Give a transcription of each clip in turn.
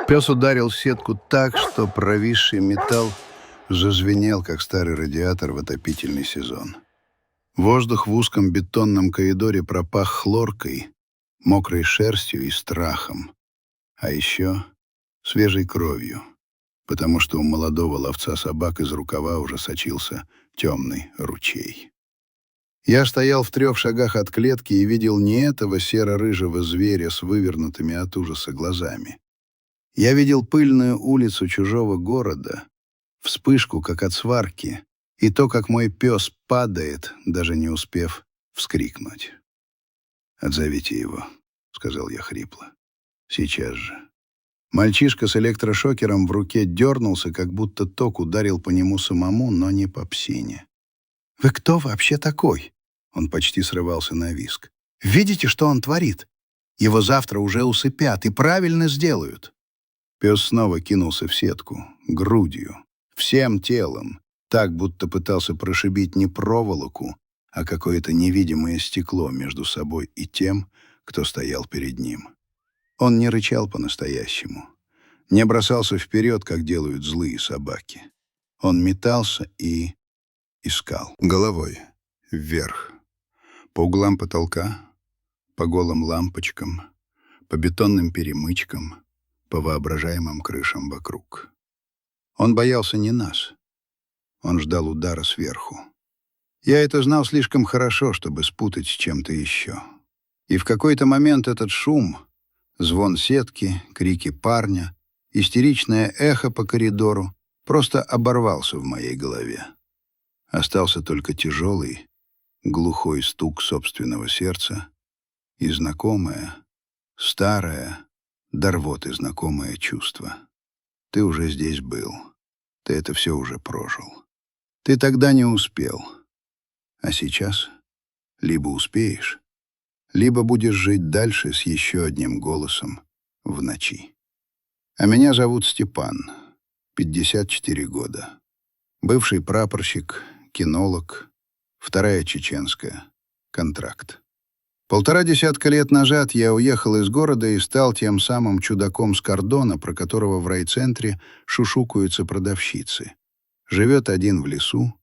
Пес ударил сетку так, что провисший металл зазвенел, как старый радиатор в отопительный сезон. Воздух в узком бетонном коридоре пропах хлоркой, мокрой шерстью и страхом, а еще свежей кровью, потому что у молодого ловца собак из рукава уже сочился темный ручей. Я стоял в 3 шагах от клетки и видел не этого серо-рыжего зверя с вывернутыми от ужаса глазами. Я видел пыльную улицу чужого города, вспышку, как от сварки, и то, как мой пес падает, даже не успев вскрикнуть. «Отзовите его», — сказал я хрипло. «Сейчас же». Мальчишка с электрошокером в руке дернулся, как будто ток ударил по нему самому, но не по псине. «Вы кто вообще такой?» Он почти срывался на визг. «Видите, что он творит? Его завтра уже усыпят и правильно сделают». Пес снова кинулся в сетку, грудью, всем телом, так, будто пытался прошибить не проволоку, а какое-то невидимое стекло между собой и тем, кто стоял перед ним. Он не рычал по-настоящему, не бросался вперед, как делают злые собаки. Он метался и искал. Головой вверх, по углам потолка, по голым лампочкам, по бетонным перемычкам, по воображаемым крышам вокруг. Он боялся не нас. Он ждал удара сверху. Я это знал слишком хорошо, чтобы спутать с чем-то еще. И в какой-то момент этот шум, звон сетки, крики парня, истеричное эхо по коридору просто оборвался в моей голове. Остался только тяжелый, глухой стук собственного сердца и знакомое, старое, до рвоты знакомое чувство. Ты уже здесь был. Ты это все уже прожил. Ты тогда не успел. А сейчас либо успеешь, либо будешь жить дальше с еще одним голосом в ночи. А меня зовут Степан, 54 года. Бывший прапорщик, кинолог, 2-я чеченская, контракт. 1,5 десятка лет назад я уехал из города и стал тем самым чудаком с кордона, про которого в райцентре шушукаются продавщицы. Живет один в лесу,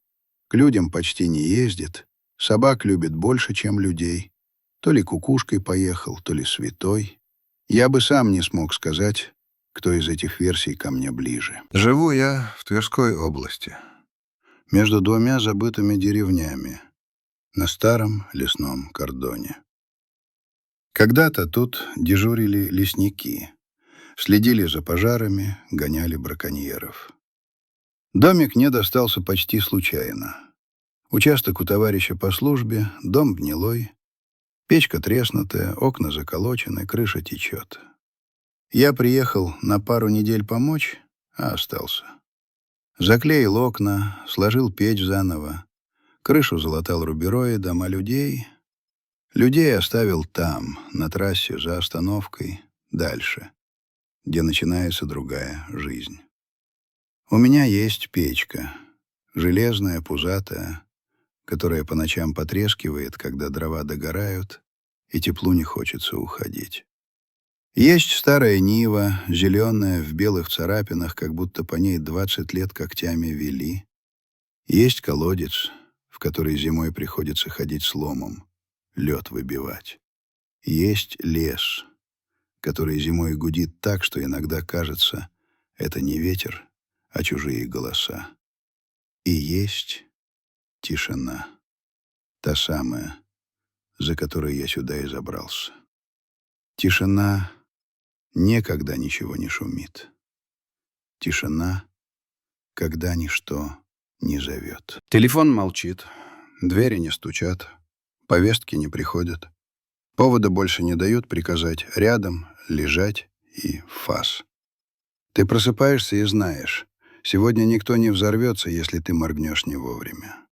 к людям почти не ездит, собак любит больше, чем людей. То ли кукушкой поехал, то ли святой. Я бы сам не смог сказать, кто из этих версий ко мне ближе. Живу я в Тверской области, между 2 забытыми деревнями, на старом лесном кордоне. Когда-то тут дежурили лесники, следили за пожарами, гоняли браконьеров. Домик мне достался почти случайно. Участок у товарища по службе, дом гнилой, печка треснутая, окна заколочены, крыша течет. Я приехал на пару недель помочь, а остался. Заклеил окна, сложил печь заново, крышу залатал рубероидом, а людей оставил там, на трассе, за остановкой, дальше, где начинается другая жизнь. У меня есть печка, железная, пузатая, которая по ночам потрескивает, когда дрова догорают, и теплу не хочется уходить. Есть старая Нива, зеленая, в белых царапинах, как будто по ней 20 лет когтями вели. Есть колодец, в который зимой приходится ходить с ломом, лед выбивать. Есть лес, который зимой гудит так, что иногда кажется, это не ветер, а чужие голоса. И есть тишина, та самая, за которой я сюда и забрался. Тишина некогда ничего не шумит. Тишина, когда ничто не зовет. Телефон молчит, двери не стучат, повестки не приходят. Повода больше не дают приказать рядом, лежать и фас. Ты просыпаешься и знаешь, сегодня никто не взорвется, если ты моргнешь не вовремя.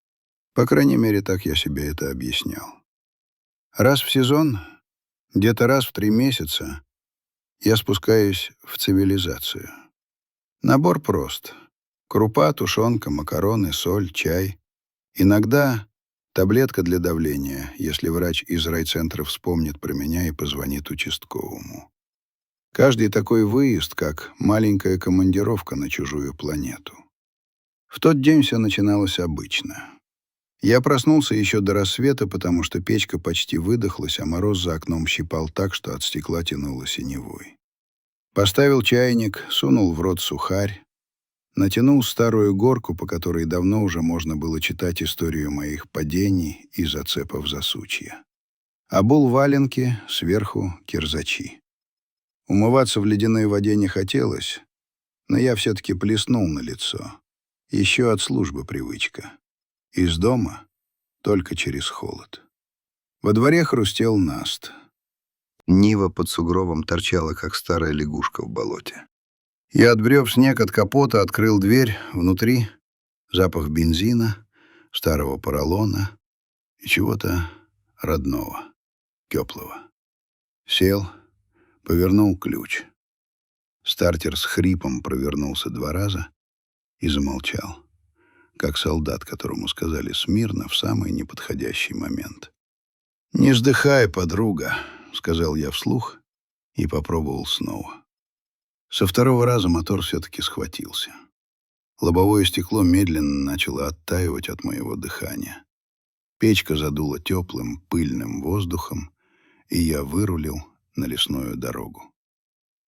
По крайней мере, так я себе это объяснял. Раз в сезон, где-то раз в 3 месяца, я спускаюсь в цивилизацию. Набор прост. Крупа, тушенка, макароны, соль, чай. Иногда таблетка для давления, если врач из райцентра вспомнит про меня и позвонит участковому. Каждый такой выезд, как маленькая командировка на чужую планету. В тот день все начиналось обычно. Я проснулся еще до рассвета, потому что печка почти выдохлась, а мороз за окном щипал так, что от стекла тянуло синевой. Поставил чайник, сунул в рот сухарь, натянул старую горку, по которой давно уже можно было читать историю моих падений и зацепов за сучья. Обул валенки, сверху кирзачи. Умываться в ледяной воде не хотелось, но я все-таки плеснул на лицо. Еще от службы привычка. Из дома только через холод. Во дворе хрустел наст. Нива под сугробом торчала, как старая лягушка в болоте. Я, отбрев снег от капота, открыл дверь. Внутри запах бензина, старого поролона и чего-то родного, теплого. Сел, повернул ключ. Стартер с хрипом провернулся 2 раза и замолчал, как солдат, которому сказали смирно в самый неподходящий момент. «Не вздыхай, подруга», — сказал я вслух и попробовал снова. Со 2-го раза мотор все-таки схватился. Лобовое стекло медленно начало оттаивать от моего дыхания. Печка задула теплым, пыльным воздухом, и я вырулил на лесную дорогу.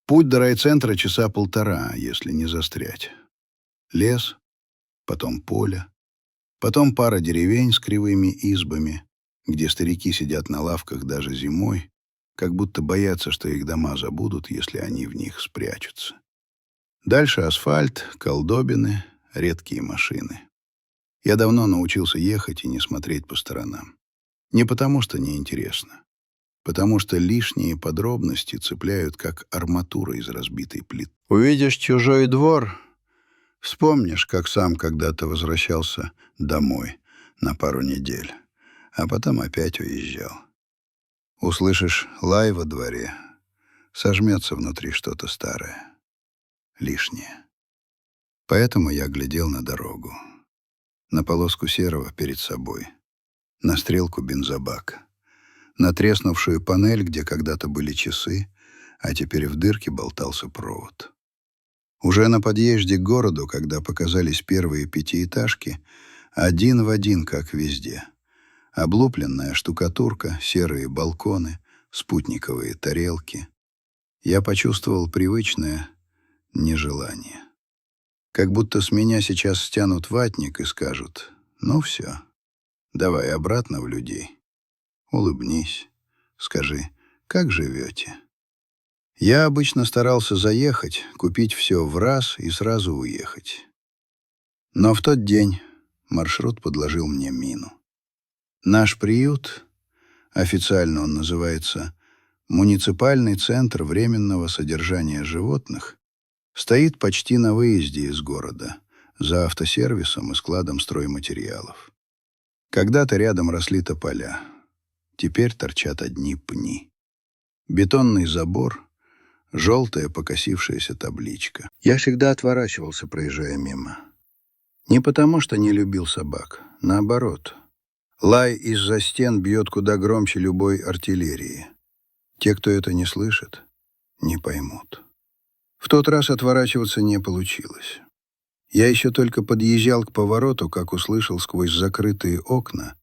Путь до райцентра часа 1,5, если не застрять. Лес, потом поле, потом пара деревень с кривыми избами, где старики сидят на лавках даже зимой, как будто боятся, что их дома забудут, если они в них спрячутся. Дальше асфальт, колдобины, редкие машины. Я давно научился ехать и не смотреть по сторонам. Не потому, что неинтересно, потому что лишние подробности цепляют, как арматура из разбитой плиты. Увидишь чужой двор, вспомнишь, как сам когда-то возвращался домой на пару недель, а потом опять уезжал. Услышишь лай во дворе, сожмется внутри что-то старое, лишнее. Поэтому я глядел на дорогу, на полоску серого перед собой, на стрелку бензобака, на треснувшую панель, где когда-то были часы, а теперь в дырке болтался провод. Уже на подъезде к городу, когда показались первые 5-этажки, один в один, как везде. Облупленная штукатурка, серые балконы, спутниковые тарелки. Я почувствовал привычное нежелание. Как будто с меня сейчас стянут ватник и скажут: «Ну все, давай обратно в людей. Улыбнись, скажи, как живете?» Я обычно старался заехать, купить все в раз и сразу уехать. Но в тот день маршрут подложил мне мину. Наш приют, официально он называется «Муниципальный центр временного содержания животных», стоит почти на выезде из города, за автосервисом и складом стройматериалов. Когда-то рядом росли тополя, теперь торчат одни пни. Бетонный забор, желтая покосившаяся табличка. Я всегда отворачивался, проезжая мимо. Не потому, что не любил собак, наоборот. Лай из-за стен бьет куда громче любой артиллерии. Те, кто это не слышит, не поймут. В тот раз отворачиваться не получилось. Я еще только подъезжал к повороту, как услышал сквозь закрытые окна,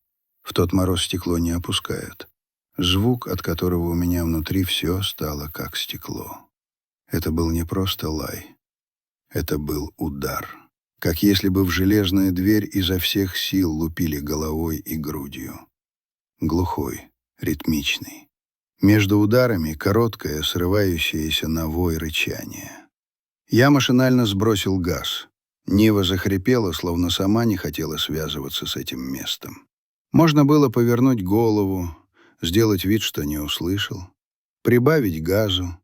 в тот мороз стекло не опускают, звук, от которого у меня внутри все стало как стекло. Это был не просто лай. Это был удар. Как если бы в железную дверь изо всех сил лупили головой и грудью. Глухой, ритмичный. Между ударами короткое, срывающееся на вой рычание. Я машинально сбросил газ. Нива захрипела, словно сама не хотела связываться с этим местом. Можно было повернуть голову, сделать вид, что не услышал, прибавить газу,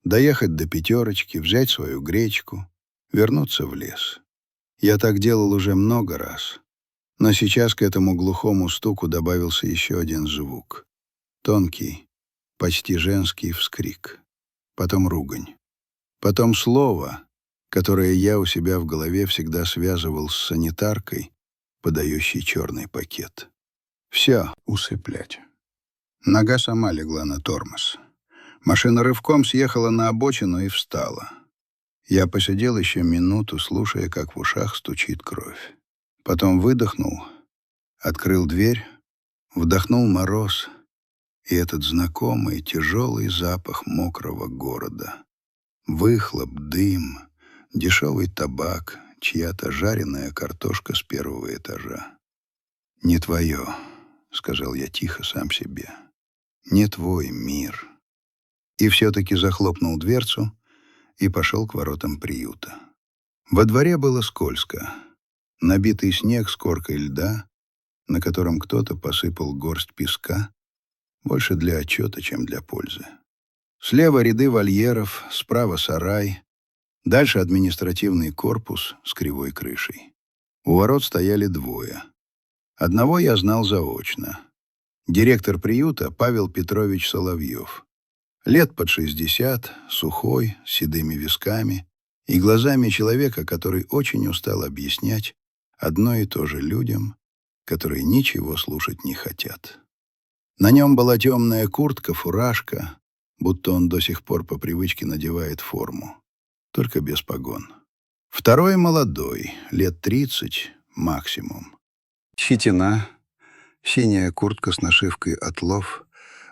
доехать до 5, взять свою гречку, вернуться в лес. Я так делал уже много раз. Но сейчас к этому глухому стуку добавился еще один звук. Тонкий, почти женский вскрик. Потом ругань. Потом слово, которое я у себя в голове всегда связывал с санитаркой, подающей черный пакет. Все усыплять. Нога сама легла на тормоз. Машина рывком съехала на обочину и встала. Я посидел еще минуту, слушая, как в ушах стучит кровь. Потом выдохнул, открыл дверь, вдохнул мороз и этот знакомый тяжелый запах мокрого города. Выхлоп, дым, дешевый табак, чья-то жареная картошка с первого этажа. «Не твое», — сказал я тихо сам себе, — «не твой мир». И все-таки захлопнул дверцу и пошел к воротам приюта. Во дворе было скользко. Набитый снег с коркой льда, на котором кто-то посыпал горсть песка, больше для отчета, чем для пользы. Слева ряды вольеров, справа сарай, дальше административный корпус с кривой крышей. У ворот стояли двое. Одного я знал заочно. Директор приюта Павел Петрович Соловьев. Лет под 60, сухой, с седыми висками и глазами человека, который очень устал объяснять одно и то же людям, которые ничего слушать не хотят. На нем была темная куртка, фуражка, будто он до сих пор по привычке надевает форму, только без погон. Второй молодой, лет 30 максимум. Щетина, синяя куртка с нашивкой «Отлов»,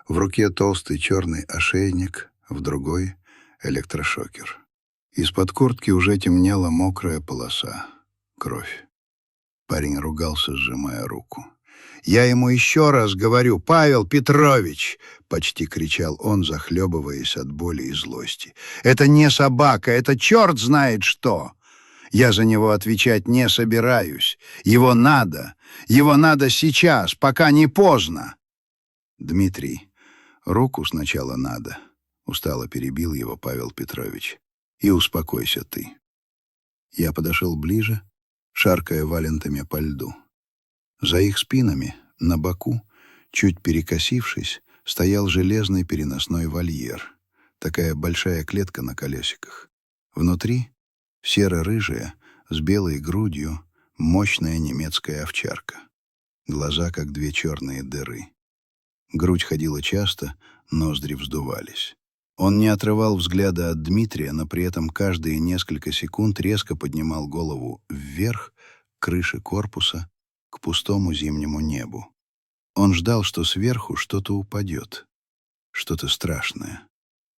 в руке толстый черный ошейник, в другой — электрошокер. Из-под куртки уже темнела мокрая полоса. Кровь. Парень ругался, сжимая руку. «Я ему еще раз говорю, Павел Петрович!» — почти кричал он, захлебываясь от боли и злости. «Это не собака, это черт знает что! Я за него отвечать не собираюсь. Его надо сейчас, пока не поздно!» «Дмитрий, руку сначала надо», — устало перебил его Павел Петрович. «И успокойся ты». Я подошел ближе, шаркая валентами по льду. За их спинами, на боку, чуть перекосившись, стоял железный переносной вольер, такая большая клетка на колесиках. Внутри серо-рыжая, с белой грудью, мощная немецкая овчарка. Глаза, как две черные дыры. Грудь ходила часто, ноздри вздувались. Он не отрывал взгляда от Дмитрия, но при этом каждые несколько секунд резко поднимал голову вверх, к крыше корпуса, к пустому зимнему небу. Он ждал, что сверху что-то упадет. Что-то страшное.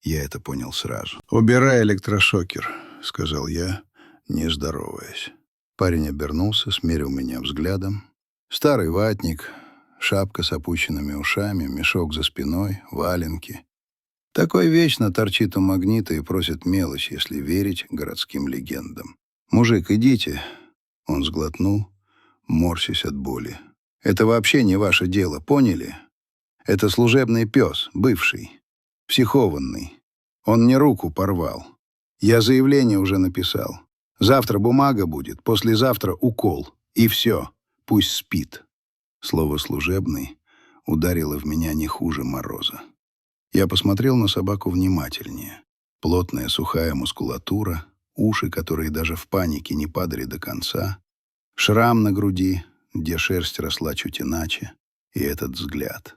Я это понял сразу. «Убирай электрошокер», — сказал я, не здороваясь. Парень обернулся, смерил меня взглядом. Старый ватник, шапка с опущенными ушами, мешок за спиной, валенки. Такой вечно торчит у магнита и просит мелочь, если верить городским легендам. «Мужик, идите!» Он сглотнул, морщась от боли. «Это вообще не ваше дело, поняли? Это служебный пес, бывший, психованный. Он мне руку порвал. Я заявление уже написал. Завтра бумага будет, послезавтра укол. И все, пусть спит». Слово «служебный» ударило в меня не хуже мороза. Я посмотрел на собаку внимательнее. Плотная сухая мускулатура, уши, которые даже в панике не падали до конца, шрам на груди, где шерсть росла чуть иначе, и этот взгляд,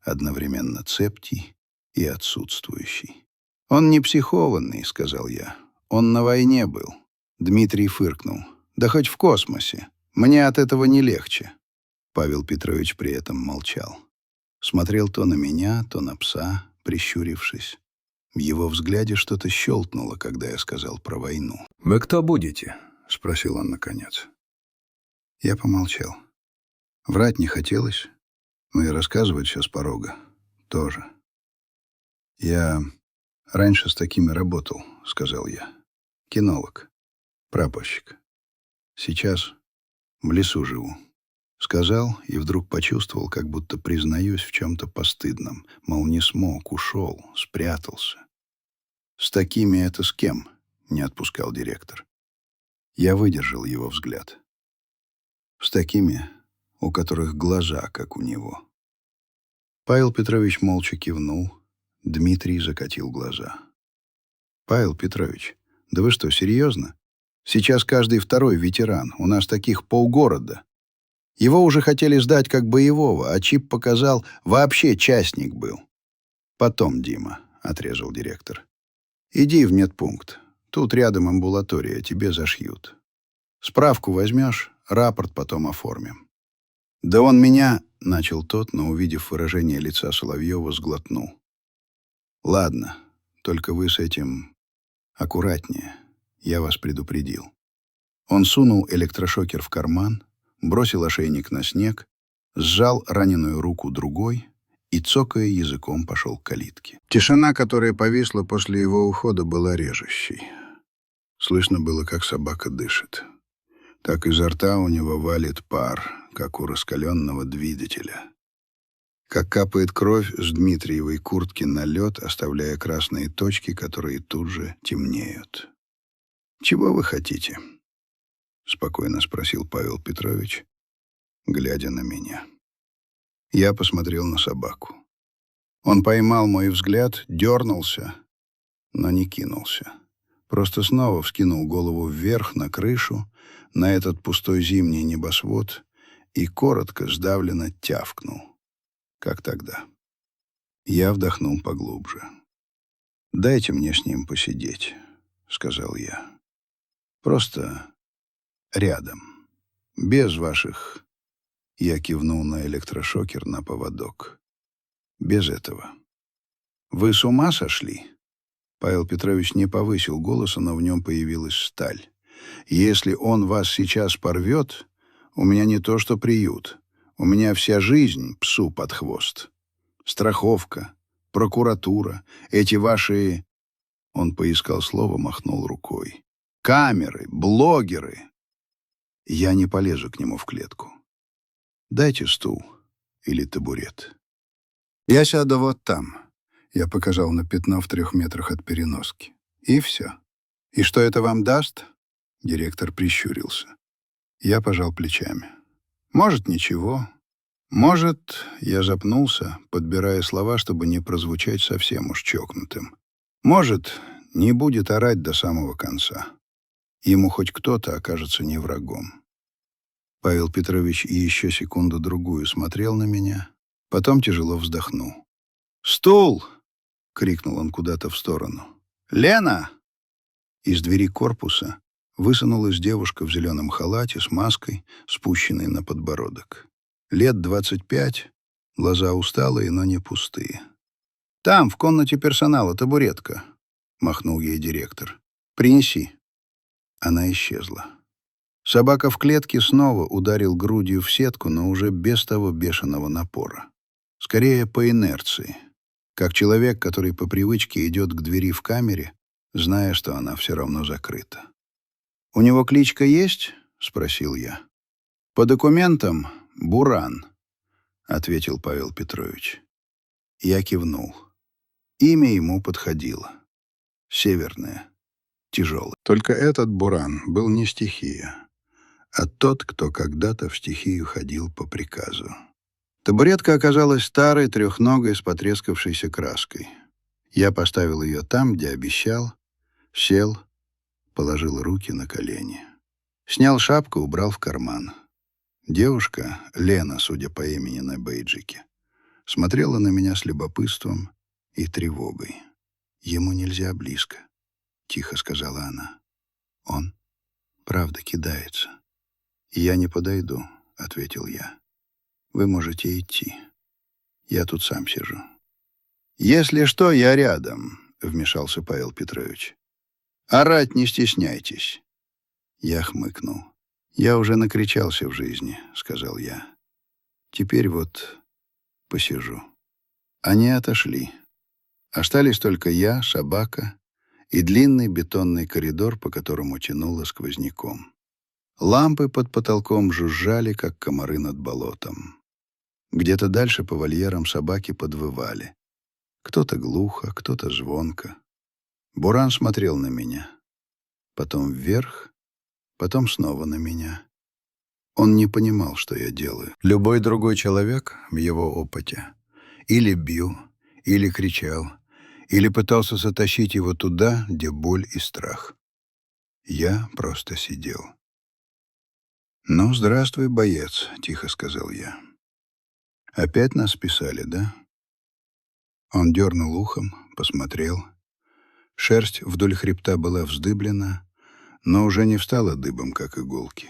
одновременно цепкий и отсутствующий. «Он не психованный», — сказал я. «Он на войне был». Дмитрий фыркнул. «Да хоть в космосе. Мне от этого не легче». Павел Петрович при этом молчал. Смотрел то на меня, то на пса, прищурившись. В его взгляде что-то щелкнуло, когда я сказал про войну. «Вы кто будете?» — спросил он наконец. Я помолчал. Врать не хотелось, но и рассказывать все с порога тоже. «Я раньше с такими работал», — сказал я. «Кинолог, прапорщик. Сейчас в лесу живу». Сказал и вдруг почувствовал, как будто признаюсь в чем-то постыдном. Мол, не смог, ушел, спрятался. «С такими это с кем?» — не отпускал директор. Я выдержал его взгляд. «С такими, у которых глаза, как у него». Павел Петрович молча кивнул. Дмитрий закатил глаза. «Павел Петрович, да вы что, серьезно? Сейчас каждый второй ветеран. У нас таких полгорода. Его уже хотели сдать как боевого, а чип показал, вообще частник был. Потом, Дима, отрезал директор. «Иди в медпункт. Тут рядом амбулатория, тебе зашьют. Справку возьмешь, рапорт потом оформим». «Да он меня...» — начал тот, но, увидев выражение лица Соловьева, сглотнул. «Ладно, только вы с этим аккуратнее. Я вас предупредил». Он сунул электрошокер в карман, бросил ошейник на снег, сжал раненую руку другой и, цокая языком, пошел к калитке. Тишина, которая повисла после его ухода, была режущей. Слышно было, как собака дышит. Так изо рта у него валит пар, как у раскаленного двигателя. Как капает кровь с Дмитриевой куртки на лед, оставляя красные точки, которые тут же темнеют. «Чего вы хотите?» — спокойно спросил Павел Петрович, глядя на меня. Я посмотрел на собаку. Он поймал мой взгляд, дернулся, но не кинулся. Просто снова вскинул голову вверх на крышу, на этот пустой зимний небосвод, и коротко, сдавленно тявкнул. Как тогда. Я вдохнул поглубже. «Дайте мне с ним посидеть», — сказал я. «Просто рядом. Без ваших...» Я кивнул на электрошокер на поводок. «Без этого». «Вы с ума сошли?» Павел Петрович не повысил голоса, но в нем появилась сталь. «Если он вас сейчас порвет, у меня не то что приют. У меня вся жизнь псу под хвост. Страховка, прокуратура, эти ваши...» Он поискал слово, махнул рукой. «Камеры, блогеры». Я не полезу к нему в клетку. Дайте стул или табурет. Я сяду вот там. Я показал на пятно в 3 метрах от переноски. И все. И что это вам даст? Директор прищурился. Я пожал плечами. Может, ничего. Может, я запнулся, подбирая слова, чтобы не прозвучать совсем уж чокнутым. Может, не будет орать до самого конца. Ему хоть кто-то окажется не врагом. Павел Петрович и еще секунду-другую смотрел на меня, потом тяжело вздохнул. «Стул!» — крикнул он куда-то в сторону. «Лена!» Из двери корпуса высунулась девушка в зеленом халате с маской, спущенной на подбородок. Лет 25, глаза усталые, но не пустые. «Там, в комнате персонала, табуретка», — махнул ей директор. «Принеси». Она исчезла. Собака в клетке снова ударил грудью в сетку, но уже без того бешеного напора. Скорее, по инерции. Как человек, который по привычке идет к двери в камере, зная, что она все равно закрыта. «У него кличка есть?» — спросил я. «По документам — Буран», — ответил Павел Петрович. Я кивнул. Имя ему подходило. Северное. Тяжелое. Только этот Буран был не стихия, а тот, кто когда-то в стихию ходил по приказу. Табуретка оказалась старой, трехногой, с потрескавшейся краской. Я поставил ее там, где обещал, сел, положил руки на колени. Снял шапку, убрал в карман. Девушка, Лена, судя по имени на бейджике, смотрела на меня с любопытством и тревогой. «Ему нельзя близко», — тихо сказала она. «Он, правда, кидается». «Я не подойду», — ответил я. «Вы можете идти. Я тут сам сижу». «Если что, я рядом», — вмешался Павел Петрович. «Орать не стесняйтесь». Я хмыкнул. «Я уже накричался в жизни», — сказал я. «Теперь вот посижу». Они отошли. Остались только я, собака и длинный бетонный коридор, по которому тянуло сквозняком. Лампы под потолком жужжали, как комары над болотом. Где-то дальше по вольерам собаки подвывали. Кто-то глухо, кто-то звонко. Буран смотрел на меня. Потом вверх, потом снова на меня. Он не понимал, что я делаю. Любой другой человек в его опыте или бил, или кричал, или пытался затащить его туда, где боль и страх. Я просто сидел. «Ну, здравствуй, боец», — тихо сказал я. «Опять нас списали, да?» Он дернул ухом, посмотрел. Шерсть вдоль хребта была вздыблена, но уже не встала дыбом, как иголки.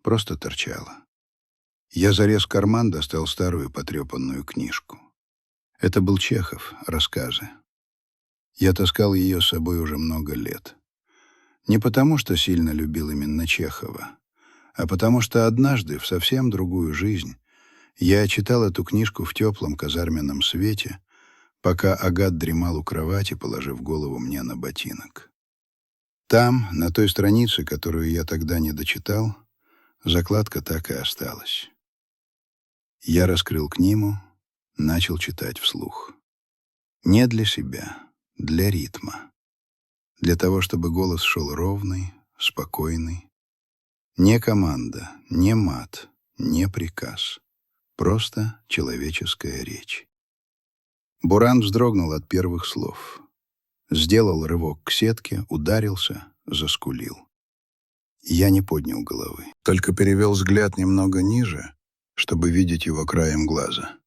Просто торчала. Я залез в карман, достал старую потрепанную книжку. Это был Чехов, рассказы. Я таскал ее с собой уже много лет. Не потому, что сильно любил именно Чехова, а потому что однажды, в совсем другую жизнь, я читал эту книжку в теплом казарменном свете, пока Агат дремал у кровати, положив голову мне на ботинок. Там, на той странице, которую я тогда не дочитал, закладка так и осталась. Я раскрыл книгу, начал читать вслух. Не для себя, для ритма. Для того, чтобы голос шел ровный, спокойный. Не команда, не мат, не приказ. Просто человеческая речь. Буран вздрогнул от первых слов. Сделал рывок к сетке, ударился, заскулил. Я не поднял головы, только перевел взгляд немного ниже, чтобы видеть его краем глаза.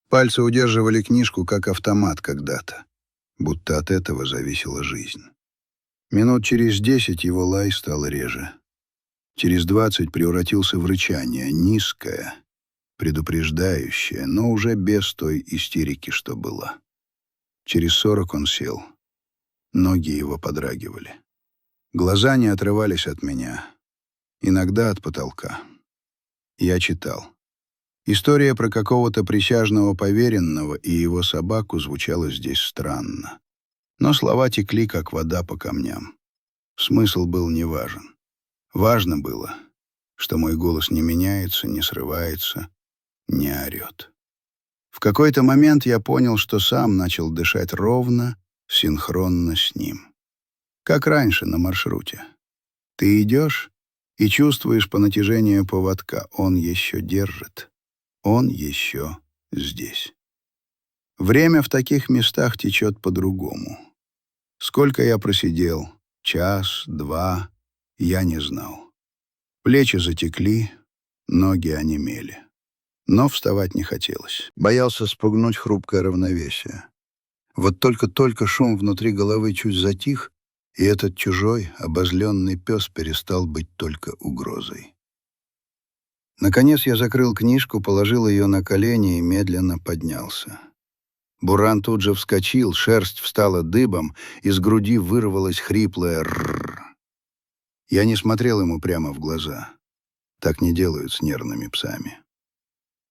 Пальцы удерживали книжку, как автомат когда-то, будто от этого зависела жизнь. Минут через 10 его лай стал реже. Через 20 превратился в рычание, низкое, предупреждающее, но уже без той истерики, что была. Через 40 он сел. Ноги его подрагивали. Глаза не отрывались от меня, иногда от потолка. Я читал. История про какого-то присяжного поверенного и его собаку звучала здесь странно. Но слова текли, как вода по камням. Смысл был неважен. Важно было, что мой голос не меняется, не срывается, не орет. В какой-то момент я понял, что сам начал дышать ровно, синхронно с ним. Как раньше на маршруте. Ты идешь и чувствуешь по натяжению поводка. Он еще держит. Он еще здесь. Время в таких местах течет по-другому. Сколько я просидел? Час, два? Я не знал. Плечи затекли, ноги онемели. Но вставать не хотелось. Боялся спугнуть хрупкое равновесие. Вот только шум внутри головы чуть затих, и этот чужой, обозленный пес перестал быть только угрозой. Наконец я закрыл книжку, положил ее на колени и медленно поднялся. Буран тут же вскочил, шерсть встала дыбом, из груди вырвалось хриплое «рррр». Я не смотрел ему прямо в глаза. Так не делают с нервными псами.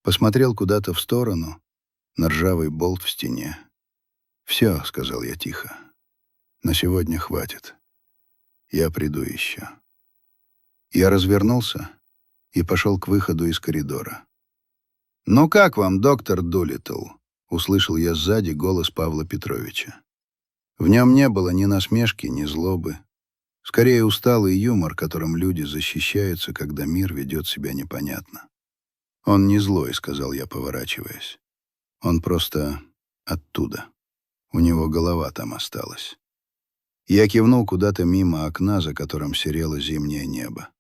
Посмотрел куда-то в сторону, на ржавый болт в стене. «Все», — сказал я тихо, — «на сегодня хватит. Я приду еще». Я развернулся и пошел к выходу из коридора. «Ну как вам, доктор Дулиттл?» — услышал я сзади голос Павла Петровича. В нем не было ни насмешки, ни злобы. Скорее, усталый юмор, которым люди защищаются, когда мир ведет себя непонятно. «Он не злой», — сказал я, поворачиваясь. «Он просто оттуда. У него голова там осталась». Я кивнул куда-то мимо окна, за которым серело зимнее небо.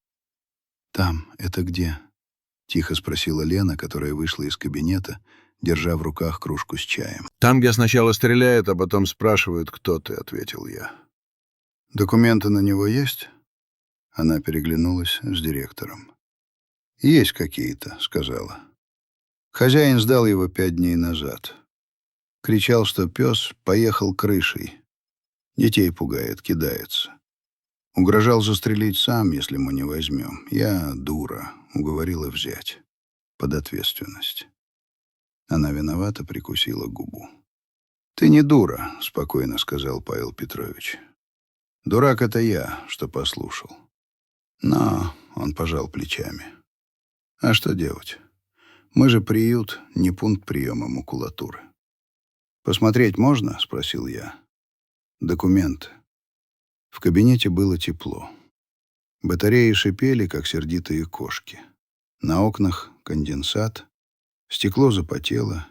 «Там, это где?» — тихо спросила Лена, которая вышла из кабинета, держа в руках кружку с чаем. «Там, где сначала стреляют, а потом спрашивают, кто ты», — ответил я. «Документы на него есть?» Она переглянулась с директором. «Есть какие-то», — сказала. Хозяин сдал его 5 дней назад. Кричал, что пес поехал крышей. Детей пугает, кидается. Угрожал застрелить сам, если мы не возьмем. Я, дура, уговорила взять. Под ответственность. Она виновата, прикусила губу. «Ты не дура», — спокойно сказал Павел Петрович. «Дурак — это я, что послушал». Но он пожал плечами. «А что делать? Мы же приют, не пункт приема макулатуры». «Посмотреть можно?» — спросил я. «Документы». В кабинете было тепло. Батареи шипели, как сердитые кошки. На окнах конденсат, стекло запотело,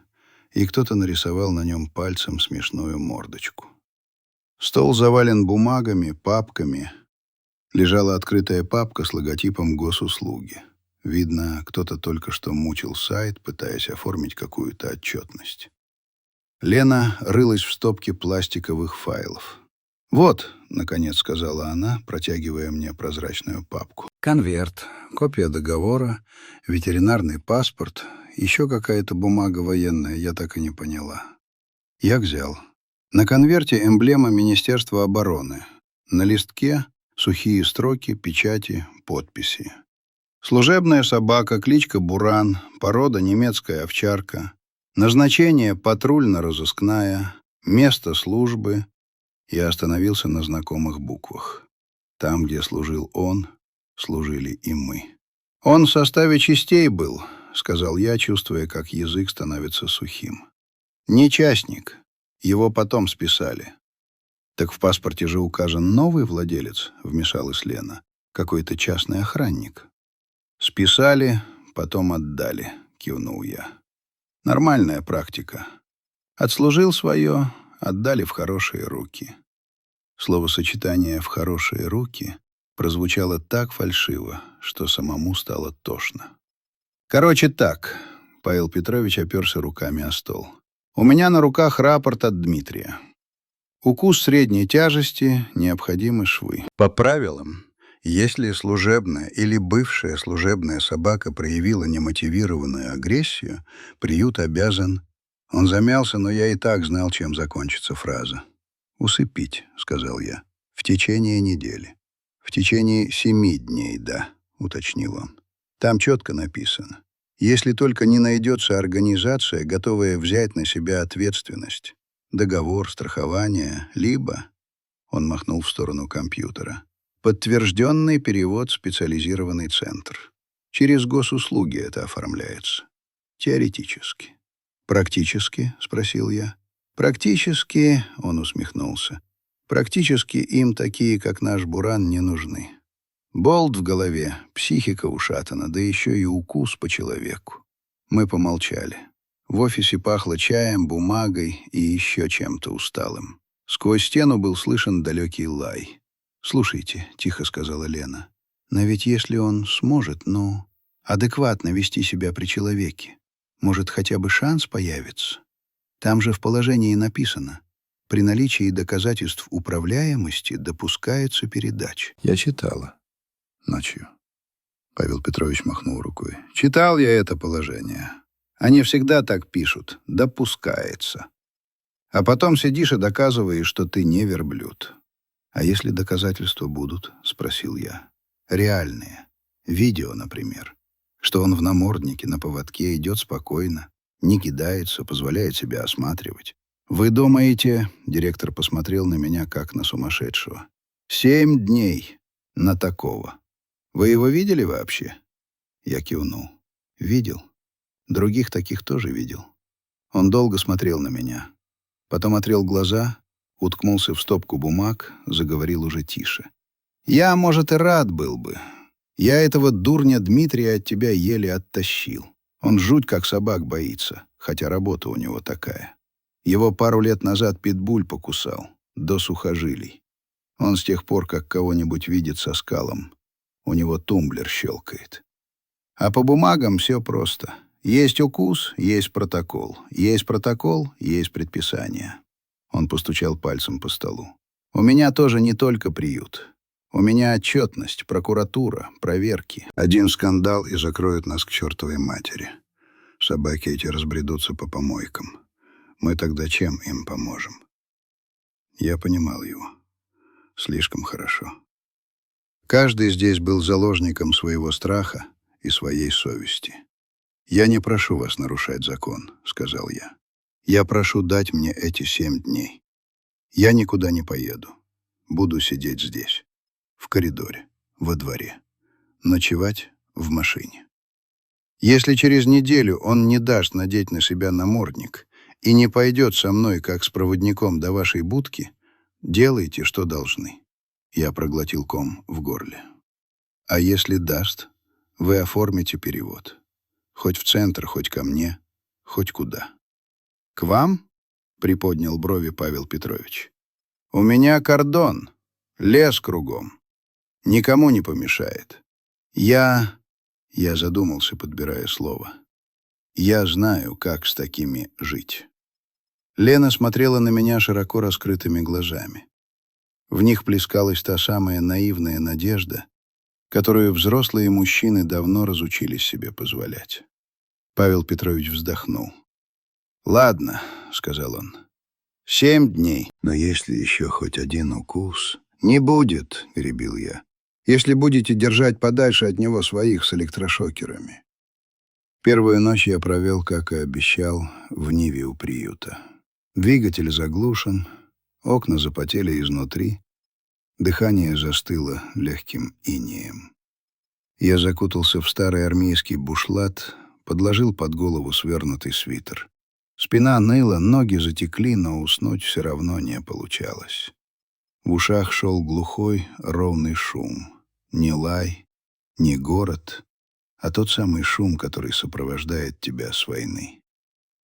и кто-то нарисовал на нем пальцем смешную мордочку. Стол завален бумагами, папками. Лежала открытая папка с логотипом госуслуги. Видно, кто-то только что мучил сайт, пытаясь оформить какую-то отчетность. Лена рылась в стопке пластиковых файлов. «Вот», — наконец сказала она, протягивая мне прозрачную папку. «Конверт, копия договора, ветеринарный паспорт, еще какая-то бумага военная, я так и не поняла». Я взял. На конверте эмблема Министерства обороны. На листке сухие строки, печати, подписи. Служебная собака, кличка Буран, порода немецкая овчарка. Назначение патрульно-розыскная, место службы. Я остановился на знакомых буквах. Там, где служил он, служили и мы. «Он в составе частей был», — сказал я, чувствуя, как язык становится сухим. «Не частник. Его потом списали». «Так в паспорте же указан новый владелец», — вмешалась Лена. «Какой-то частный охранник». «Списали, потом отдали», — кивнул я. «Нормальная практика. Отслужил свое, отдали в хорошие руки». Словосочетание «в хорошие руки» прозвучало так фальшиво, что самому стало тошно. «Короче так», — Павел Петрович оперся руками о стол. «У меня на руках рапорт от Дмитрия. Укус средней тяжести, необходимы швы. По правилам, если служебная или бывшая служебная собака проявила немотивированную агрессию, приют обязан...» Он замялся, но я и так знал, чем закончится фраза. «Усыпить», — сказал я, — «в течение недели». «В течение 7 дней, да», — уточнил он. «Там четко написано. Если только не найдется организация, готовая взять на себя ответственность, договор, страхование, либо...» Он махнул в сторону компьютера. «Подтвержденный перевод в специализированный центр. Через госуслуги это оформляется. Теоретически». «Практически?» — спросил я. «Практически», — он усмехнулся, — «практически им такие, как наш Буран, не нужны. Болт в голове, психика ушатана, да еще и укус по человеку». Мы помолчали. В офисе пахло чаем, бумагой и еще чем-то усталым. Сквозь стену был слышен далекий лай. «Слушайте», — тихо сказала Лена, — «но ведь если он сможет, адекватно вести себя при человеке, может, хотя бы шанс появится? Там же в положении написано: при наличии доказательств управляемости допускается передача». Я читала. Ночью. Павел Петрович махнул рукой. «Читал я это положение. Они всегда так пишут: допускается. А потом сидишь и доказываешь, что ты не верблюд». «А если доказательства будут?» — спросил я. «Реальные. Видео, например. Что он в наморднике на поводке идет спокойно, не кидается, позволяет себя осматривать. Вы думаете...» — директор посмотрел на меня, как на сумасшедшего. 7 дней на такого. Вы его видели вообще?» Я кивнул. «Видел. Других таких тоже видел». Он долго смотрел на меня. Потом отрел глаза, уткнулся в стопку бумаг, заговорил уже тише. «Я, может, и рад был бы. Я этого дурня Дмитрия от тебя еле оттащил. Он жуть как собак боится, хотя работа у него такая. Его пару лет назад питбуль покусал, до сухожилий. Он с тех пор, как кого-нибудь видит со скалом, у него тумблер щелкает. А по бумагам все просто. Есть укус, есть протокол. Есть протокол, есть предписание». Он постучал пальцем по столу. «У меня тоже не только приют. У меня отчетность, прокуратура, проверки. Один скандал, и закроют нас к чертовой матери. Собаки эти разбредутся по помойкам. Мы тогда чем им поможем?» Я понимал его. Слишком хорошо. Каждый здесь был заложником своего страха и своей совести. «Я не прошу вас нарушать закон», — сказал я. «Я прошу дать мне эти 7 дней. Я никуда не поеду. Буду сидеть здесь, в коридоре, во дворе, ночевать в машине. Если через неделю он не даст надеть на себя намордник и не пойдет со мной, как с проводником, до вашей будки, делайте, что должны». Я проглотил ком в горле. «А если даст, вы оформите перевод. Хоть в центр, хоть ко мне, хоть куда». «К вам?» — приподнял брови Павел Петрович. «У меня кордон, лес кругом. Никому не помешает. Я задумался, подбирая слово. Я знаю, как с такими жить». Лена смотрела на меня широко раскрытыми глазами. В них плескалась та самая наивная надежда, которую взрослые мужчины давно разучились себе позволять. Павел Петрович вздохнул. «Ладно», — сказал он, — 7 дней. Но если еще хоть один укус...» «Не будет», — перебил я, — «если будете держать подальше от него своих с электрошокерами». Первую ночь я провел, как и обещал, в Ниве у приюта. Двигатель заглушен, окна запотели изнутри, дыхание застыло легким инеем. Я закутался в старый армейский бушлат, подложил под голову свернутый свитер. Спина ныла, ноги затекли, но уснуть все равно не получалось. В ушах шел глухой, ровный шум. Не лай, не город, а тот самый шум, который сопровождает тебя с войны.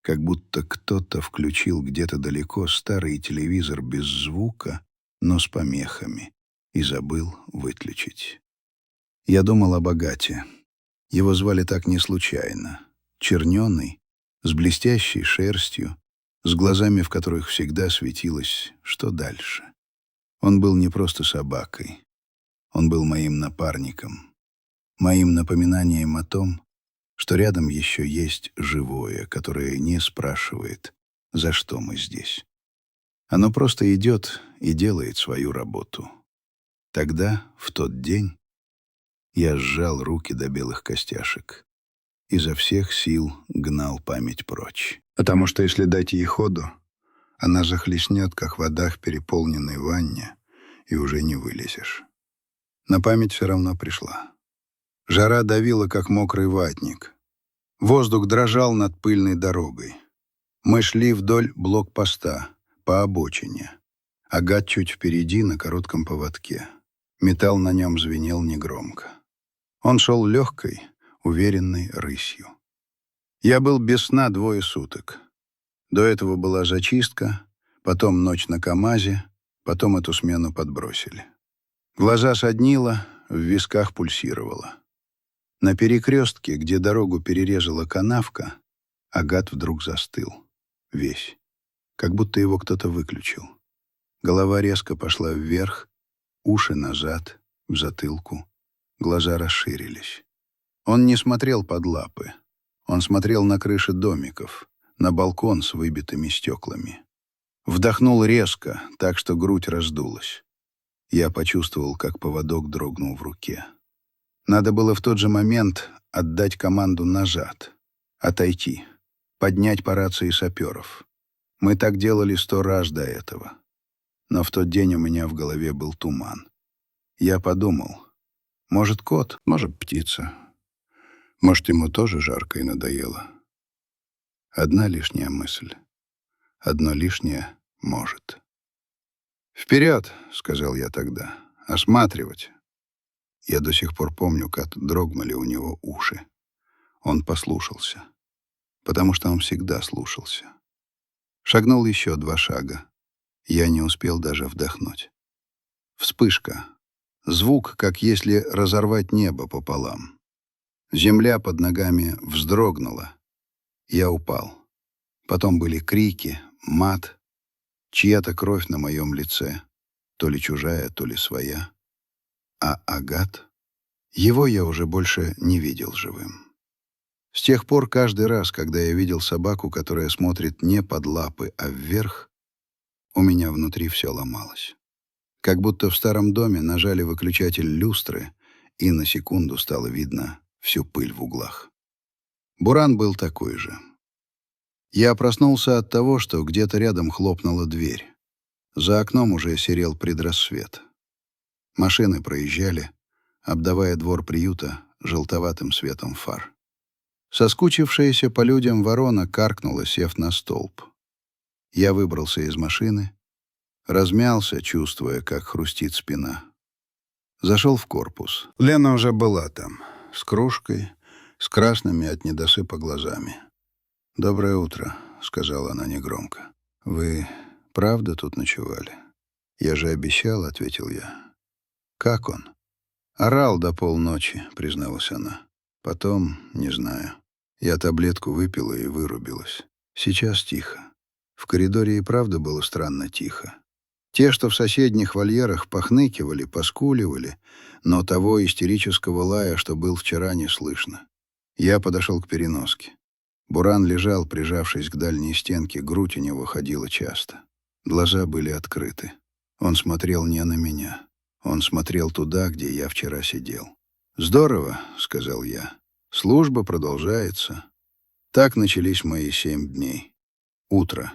Как будто кто-то включил где-то далеко старый телевизор без звука, но с помехами, и забыл выключить. Я думал о Агате. Его звали так не случайно. Черненый, с блестящей шерстью, с глазами, в которых всегда светилось, что дальше. Он был не просто собакой. Он был моим напарником, моим напоминанием о том, что рядом еще есть живое, которое не спрашивает, за что мы здесь. Оно просто идет и делает свою работу. Тогда, в тот день, я сжал руки до белых костяшек. Изо всех сил гнал память прочь. Потому что если дать ей ходу, она захлестнет, как вода в переполненной ванне, и уже не вылезешь. Но память все равно пришла. Жара давила, как мокрый ватник. Воздух дрожал над пыльной дорогой. Мы шли вдоль блокпоста, по обочине. Агат чуть впереди, на коротком поводке. Металл на нем звенел негромко. Он шел легкой, уверенной рысью. Я был без сна 2 суток. До этого была зачистка, потом ночь на КамАЗе, потом эту смену подбросили. Глаза соднило, в висках пульсировало. На перекрестке, где дорогу перерезала канавка, Агат вдруг застыл. Весь. Как будто его кто-то выключил. Голова резко пошла вверх, уши назад, в затылку. Глаза расширились. Он не смотрел под лапы. Он смотрел на крыши домиков, на балкон с выбитыми стеклами. Вдохнул резко, так что грудь раздулась. Я почувствовал, как поводок дрогнул в руке. Надо было в тот же момент отдать команду назад, отойти, поднять по рации саперов. Мы так делали 100 раз до этого. Но в тот день у меня в голове был туман. Я подумал, может, кот, может, птица. Может, ему тоже жарко и надоело. Одна лишняя мысль. Одно лишнее может. «Вперед!» — сказал я тогда. «Осматривать!» Я до сих пор помню, как дрогнули у него уши. Он послушался. Потому что он всегда слушался. Шагнул еще 2 шага. Я не успел даже вдохнуть. Вспышка. Звук, как если разорвать небо пополам. Земля под ногами вздрогнула. Я упал. Потом были крики, мат, чья-то кровь на моем лице, то ли чужая, то ли своя. А Агат? Его я уже больше не видел живым. С тех пор каждый раз, когда я видел собаку, которая смотрит не под лапы, а вверх, у меня внутри все ломалось. Как будто в старом доме нажали выключатель люстры, и на секунду стало видно всю пыль в углах. Буран был такой же. Я проснулся от того, что где-то рядом хлопнула дверь. За окном уже серел предрассвет. Машины проезжали, обдавая двор приюта желтоватым светом фар. Соскучившаяся по людям ворона каркнула, сев на столб. Я выбрался из машины, размялся, чувствуя, как хрустит спина. Зашел в корпус. Лена уже была там, с кружкой, с красными от недосыпа глазами. «Доброе утро», — сказала она негромко. «Вы правда тут ночевали?» «Я же обещал», — ответил я. «Как он?» «Орал до полночи», — призналась она. «Потом, не знаю. Я таблетку выпила и вырубилась. Сейчас тихо. В коридоре и правда было странно тихо. Те, что в соседних вольерах, похныкивали, поскуливали, но того истерического лая, что был вчера, не слышно. Я подошел к переноске. Буран лежал, прижавшись к дальней стенке, грудь у него ходила часто. Глаза были открыты. Он смотрел не на меня. Он смотрел туда, где я вчера сидел. «Здорово», — сказал я. «Служба продолжается». Так начались мои 7 дней. Утро.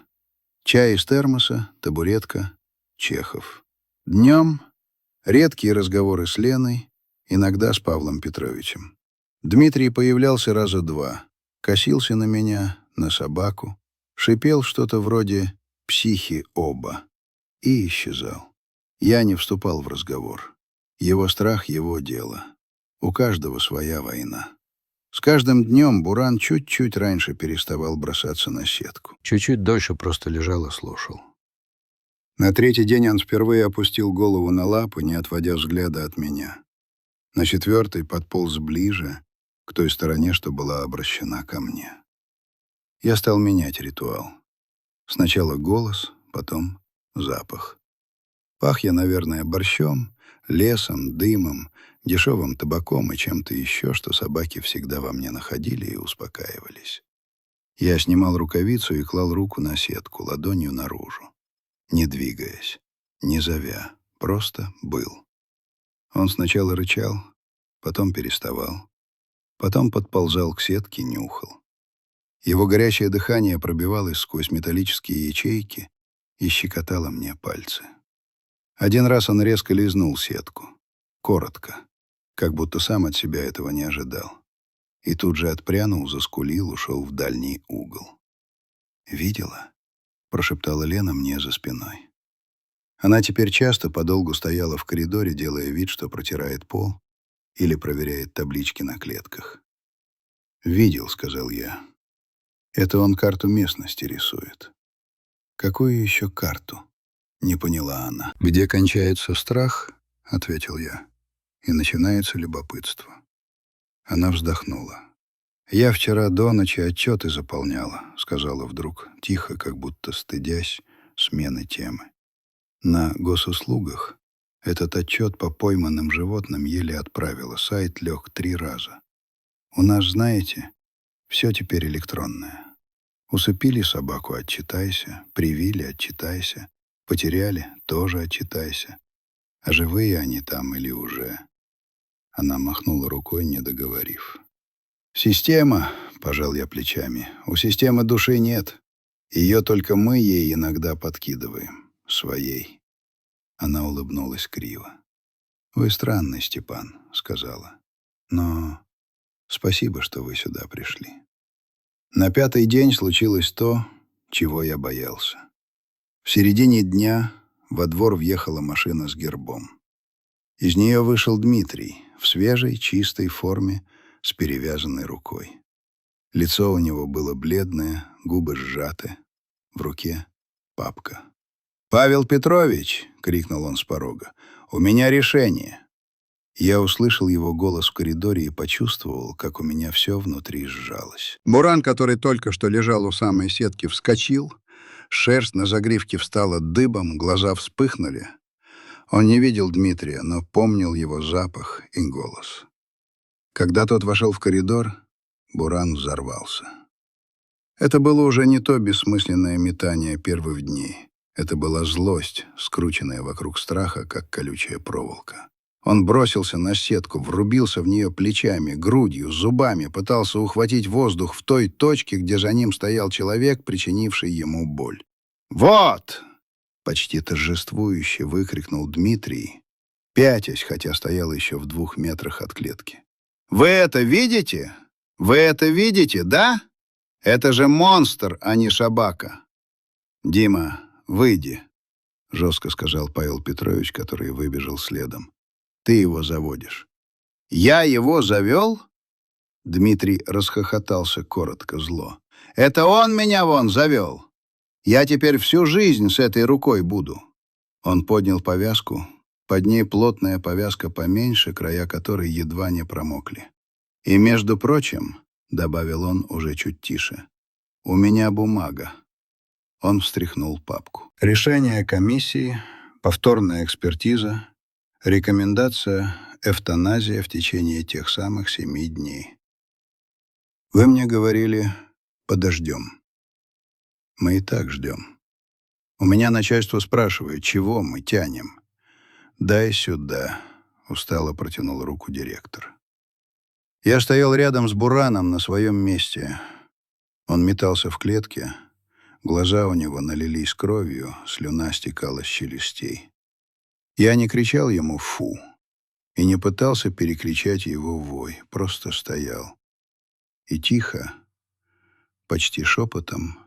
Чай из термоса, табуретка, Чехов. Днем редкие разговоры с Леной, иногда с Павлом Петровичем. Дмитрий появлялся раза 2. Косился на меня, на собаку, шипел что-то вроде «психи оба» и исчезал. Я не вступал в разговор. Его страх — его дело. У каждого своя война. С каждым днем Буран чуть-чуть раньше переставал бросаться на сетку. Чуть-чуть дольше просто лежал и слушал. На 3-й день он впервые опустил голову на лапы, не отводя взгляда от меня. На 4-й подполз ближе, к той стороне, что была обращена ко мне. Я стал менять ритуал. Сначала голос, потом запах. Пах я, наверное, борщом, лесом, дымом, дешевым табаком и чем-то еще, что собаки всегда во мне находили и успокаивались. Я снимал рукавицу и клал руку на сетку, ладонью наружу. Не двигаясь, не зовя, просто был. Он сначала рычал, потом переставал, потом подползал к сетке, нюхал. Его горячее дыхание пробивалось сквозь металлические ячейки и щекотало мне пальцы. Один раз он резко лизнул сетку. Коротко, как будто сам от себя этого не ожидал. И тут же отпрянул, заскулил, ушел в дальний угол. «Видела?» — прошептала Лена мне за спиной. Она теперь часто подолгу стояла в коридоре, делая вид, что протирает пол или проверяет таблички на клетках. «Видел», — сказал я. «Это он карту местности рисует». «Какую еще карту?» — не поняла она. «Где кончается страх?» — ответил я. «И начинается любопытство». Она вздохнула. «Я вчера до ночи отчеты заполняла», — сказала вдруг, тихо, как будто стыдясь смены темы. «На госуслугах этот отчет по пойманным животным еле отправила, сайт лег 3 раза. У нас, знаете, все теперь электронное. Усыпили собаку — отчитайся, привили — отчитайся, потеряли — тоже отчитайся. А живые они там или уже?» Она махнула рукой, не договорив. «Система», — пожал я плечами, — «у системы души нет. Ее только мы ей иногда подкидываем. Своей». Она улыбнулась криво. «Вы странный, Степан», — сказала. «Но спасибо, что вы сюда пришли». На 5-й день случилось то, чего я боялся. В середине дня во двор въехала машина с гербом. Из нее вышел Дмитрий в свежей, чистой форме с перевязанной рукой. Лицо у него было бледное, губы сжаты, в руке папка. «Павел Петрович!» — крикнул он с порога. «У меня решение!» Я услышал его голос в коридоре и почувствовал, как у меня все внутри сжалось. Буран, который только что лежал у самой сетки, вскочил, шерсть на загривке встала дыбом, глаза вспыхнули. Он не видел Дмитрия, но помнил его запах и голос. Когда тот вошел в коридор, Буран взорвался. Это было уже не то бессмысленное метание первых дней. Это была злость, скрученная вокруг страха, как колючая проволока. Он бросился на сетку, врубился в нее плечами, грудью, зубами, пытался ухватить воздух в той точке, где за ним стоял человек, причинивший ему боль. «Вот!» — почти торжествующе выкрикнул Дмитрий, пятясь, хотя стоял еще в 2 метрах от клетки. «Вы это видите? Вы это видите, да? Это же монстр, а не собака!» «Дима, выйди!» — жестко сказал Павел Петрович, который выбежал следом. «Ты его заводишь». «Я его завел?» Дмитрий расхохотался коротко, зло. «Это он меня вон завел! Я теперь всю жизнь с этой рукой буду». Он поднял повязку. Под ней плотная повязка поменьше, края которой едва не промокли. «И, между прочим, — добавил он уже чуть тише, — у меня бумага. Он встряхнул папку. Решение комиссии, повторная экспертиза, рекомендация эвтаназия в течение тех самых 7 дней. Вы мне говорили, подождем. Мы и так ждем. У меня начальство спрашивает, чего мы тянем. «Дай сюда», — устало протянул руку директор. Я стоял рядом с Бураном на своем месте. Он метался в клетке. Глаза у него налились кровью, слюна стекала с челюстей. Я не кричал ему «фу» и не пытался перекричать его вой, просто стоял. И тихо, почти шепотом,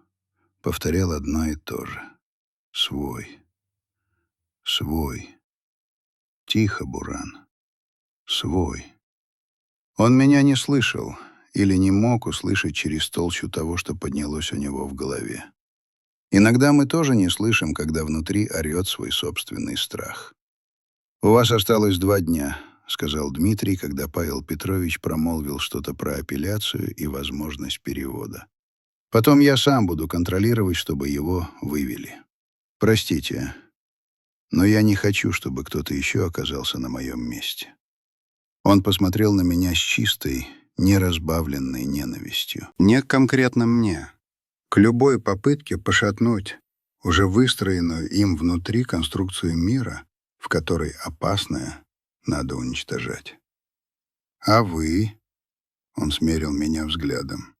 повторял одно и то же. «Свой, свой. Тихо, Буран. Свой». Он меня не слышал или не мог услышать через толщу того, что поднялось у него в голове. Иногда мы тоже не слышим, когда внутри орет свой собственный страх. «У вас осталось 2 дня», — сказал Дмитрий, когда Павел Петрович промолвил что-то про апелляцию и возможность перевода. «Потом я сам буду контролировать, чтобы его вывели. Простите, но я не хочу, чтобы кто-то еще оказался на моем месте». Он посмотрел на меня с чистой, неразбавленной ненавистью. Не конкретно мне. К любой попытке пошатнуть уже выстроенную им внутри конструкцию мира, в которой опасное надо уничтожать. «А вы?» — он смерил меня взглядом.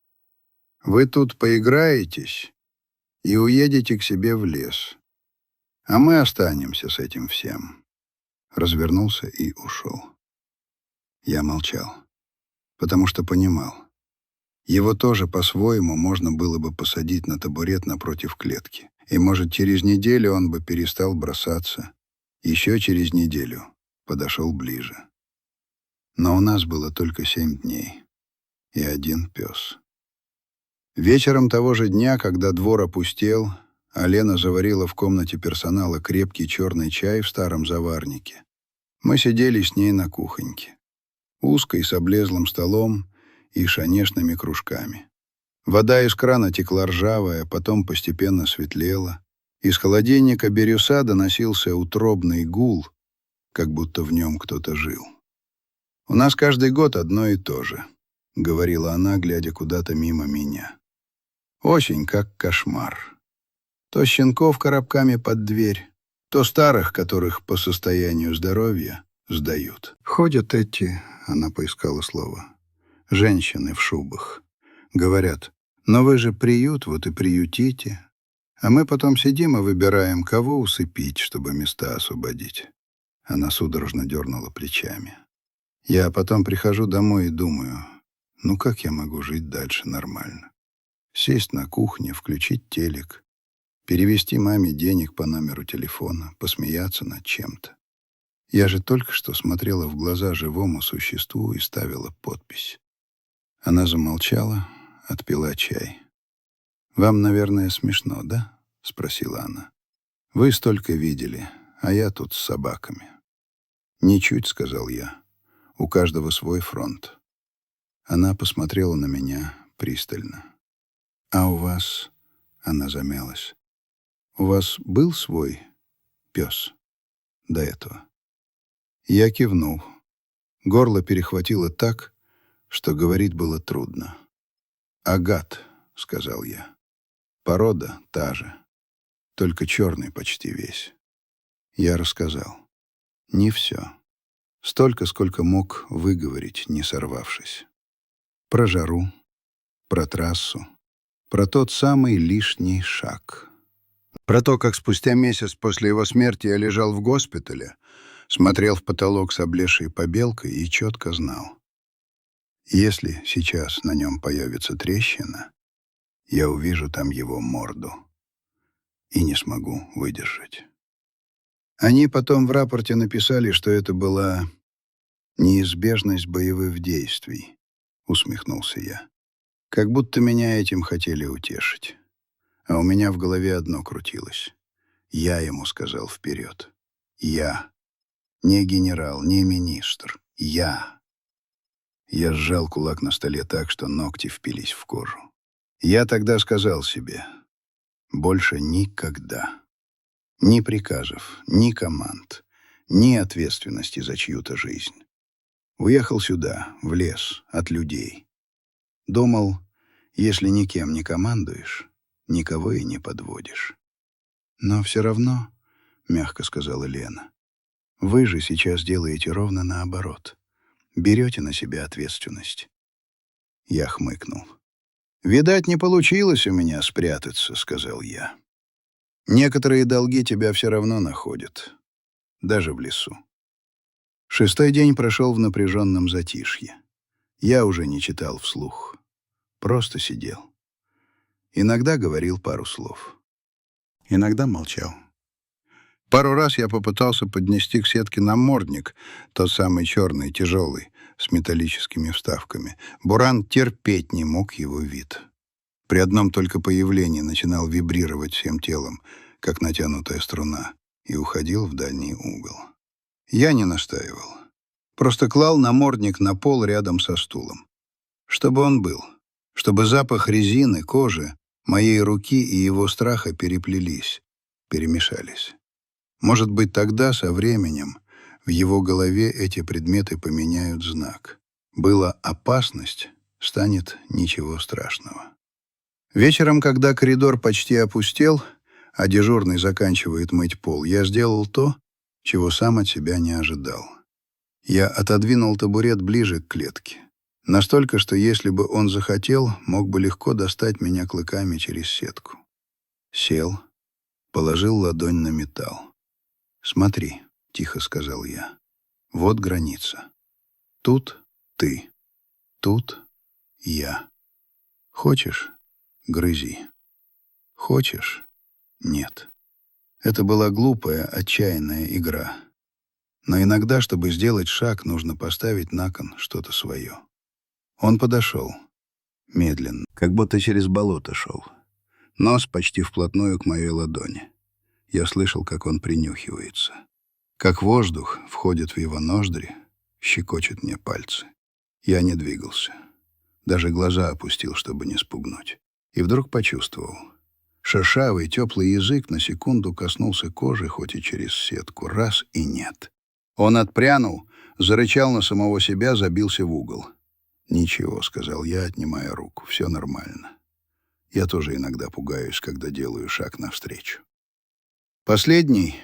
«Вы тут поиграетесь и уедете к себе в лес, а мы останемся с этим всем». Развернулся и ушел. Я молчал, потому что понимал. Его тоже по-своему можно было бы посадить на табурет напротив клетки. И, может, через неделю он бы перестал бросаться. Еще через неделю подошел ближе. Но у нас было только 7 дней и 1 пес. Вечером того же дня, когда двор опустел, а Лена заварила в комнате персонала крепкий черный чай в старом заварнике, мы сидели с ней на кухоньке. Узкой с облезлым столом и шанешными кружками. Вода из крана текла ржавая, потом постепенно светлела. Из холодильника бирюса доносился утробный гул, как будто в нем кто-то жил. «У нас каждый год одно и то же», — говорила она, глядя куда-то мимо меня. «Осень как кошмар. То щенков коробками под дверь, то старых, которых по состоянию здоровья сдают. Ходят эти, она поискала слово, женщины в шубах. Говорят, но вы же приют, вот и приютите. А мы потом сидим и выбираем, кого усыпить, чтобы места освободить». Она судорожно дернула плечами. Я потом прихожу домой и думаю, ну как я могу жить дальше нормально? Сесть на кухне, включить телек, перевести маме денег по номеру телефона, посмеяться над чем-то. Я же только что смотрела в глаза живому существу и ставила подпись. Она замолчала, отпила чай. «Вам, наверное, смешно, да?» — спросила она. «Вы столько видели, а я тут с собаками». «Ничуть», — сказал я. «У каждого свой фронт». Она посмотрела на меня пристально. «А у вас...» — она замялась. «У вас был свой пес до этого?» Я кивнул. Горло перехватило так, что говорить было трудно. «Агат», — сказал я. «Порода та же, только черный почти весь». Я рассказал. Не все. Столько, сколько мог выговорить, не сорвавшись. Про жару, про трассу, про тот самый лишний шаг. Про то, как спустя месяц после его смерти я лежал в госпитале, смотрел в потолок с облезшей побелкой и четко знал. Если сейчас на нем появится трещина, я увижу там его морду и не смогу выдержать. Они потом в рапорте написали, что это была неизбежность боевых действий, усмехнулся я. Как будто меня этим хотели утешить. А у меня в голове одно крутилось. Я ему сказал вперед. Я. Не генерал, не министр. Я. Я сжал кулак на столе так, что ногти впились в кожу. Я тогда сказал себе, Больше никогда. Ни приказов, ни команд, ни ответственности за чью-то жизнь. Уехал сюда, в лес, от людей. Думал, если никем не командуешь, никого и не подводишь. Но все равно, — мягко сказала Лена, — вы же сейчас делаете ровно наоборот. Берете на себя ответственность. Я хмыкнул. «Видать, не получилось у меня спрятаться», — сказал я. «Некоторые долги тебя все равно находят, даже в лесу». 6-й день прошел в напряженном затишье. Я уже не читал вслух, просто сидел. Иногда говорил пару слов. Иногда молчал. Пару раз я попытался поднести к сетке намордник, тот самый черный, тяжелый, с металлическими вставками. Буран терпеть не мог его вид. При одном только появлении начинал вибрировать всем телом, как натянутая струна, и уходил в дальний угол. Я не настаивал. Просто клал намордник на пол рядом со стулом. Чтобы он был. Чтобы запах резины, кожи, моей руки и его страха переплелись, перемешались. Может быть, тогда, со временем, в его голове эти предметы поменяют знак. Была опасность, станет ничего страшного. Вечером, когда коридор почти опустел, а дежурный заканчивает мыть пол, я сделал то, чего сам от себя не ожидал. Я отодвинул табурет ближе к клетке. Настолько, что если бы он захотел, мог бы легко достать меня клыками через сетку. Сел, положил ладонь на металл. «Смотри», — тихо сказал я, — «вот граница. Тут ты, тут я. Хочешь — грызи. Хочешь — нет». Это была глупая, отчаянная игра. Но иногда, чтобы сделать шаг, нужно поставить на кон что-то свое. Он подошел. Медленно, как будто через болото шел. Нос почти вплотную к моей ладони. Я слышал, как он принюхивается. Как воздух входит в его ноздри, щекочет мне пальцы. Я не двигался. Даже глаза опустил, чтобы не спугнуть. И вдруг почувствовал. Шершавый, теплый язык на секунду коснулся кожи, хоть и через сетку. Раз и нет. Он отпрянул, зарычал на самого себя, забился в угол. «Ничего», — сказал я, отнимая руку, — «все нормально». Я тоже иногда пугаюсь, когда делаю шаг навстречу. Последний,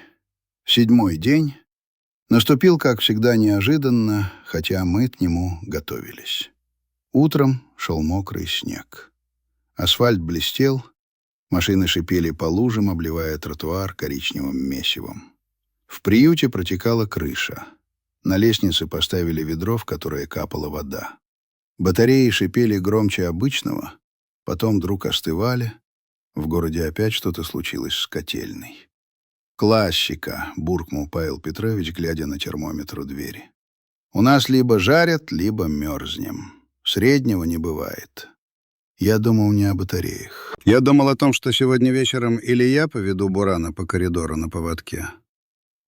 7-й день, наступил, как всегда, неожиданно, хотя мы к нему готовились. Утром шел мокрый снег. Асфальт блестел, машины шипели по лужам, обливая тротуар коричневым месивом. В приюте протекала крыша. На лестнице поставили ведро, в которое капала вода. Батареи шипели громче обычного, потом вдруг остывали. В городе опять что-то случилось с котельной. «Классика», — буркнул Павел Петрович, глядя на термометр у двери. «У нас либо жарят, либо мерзнем. Среднего не бывает». Я думал не о батареях. Я думал о том, что сегодня вечером или я поведу Бурана по коридору на поводке,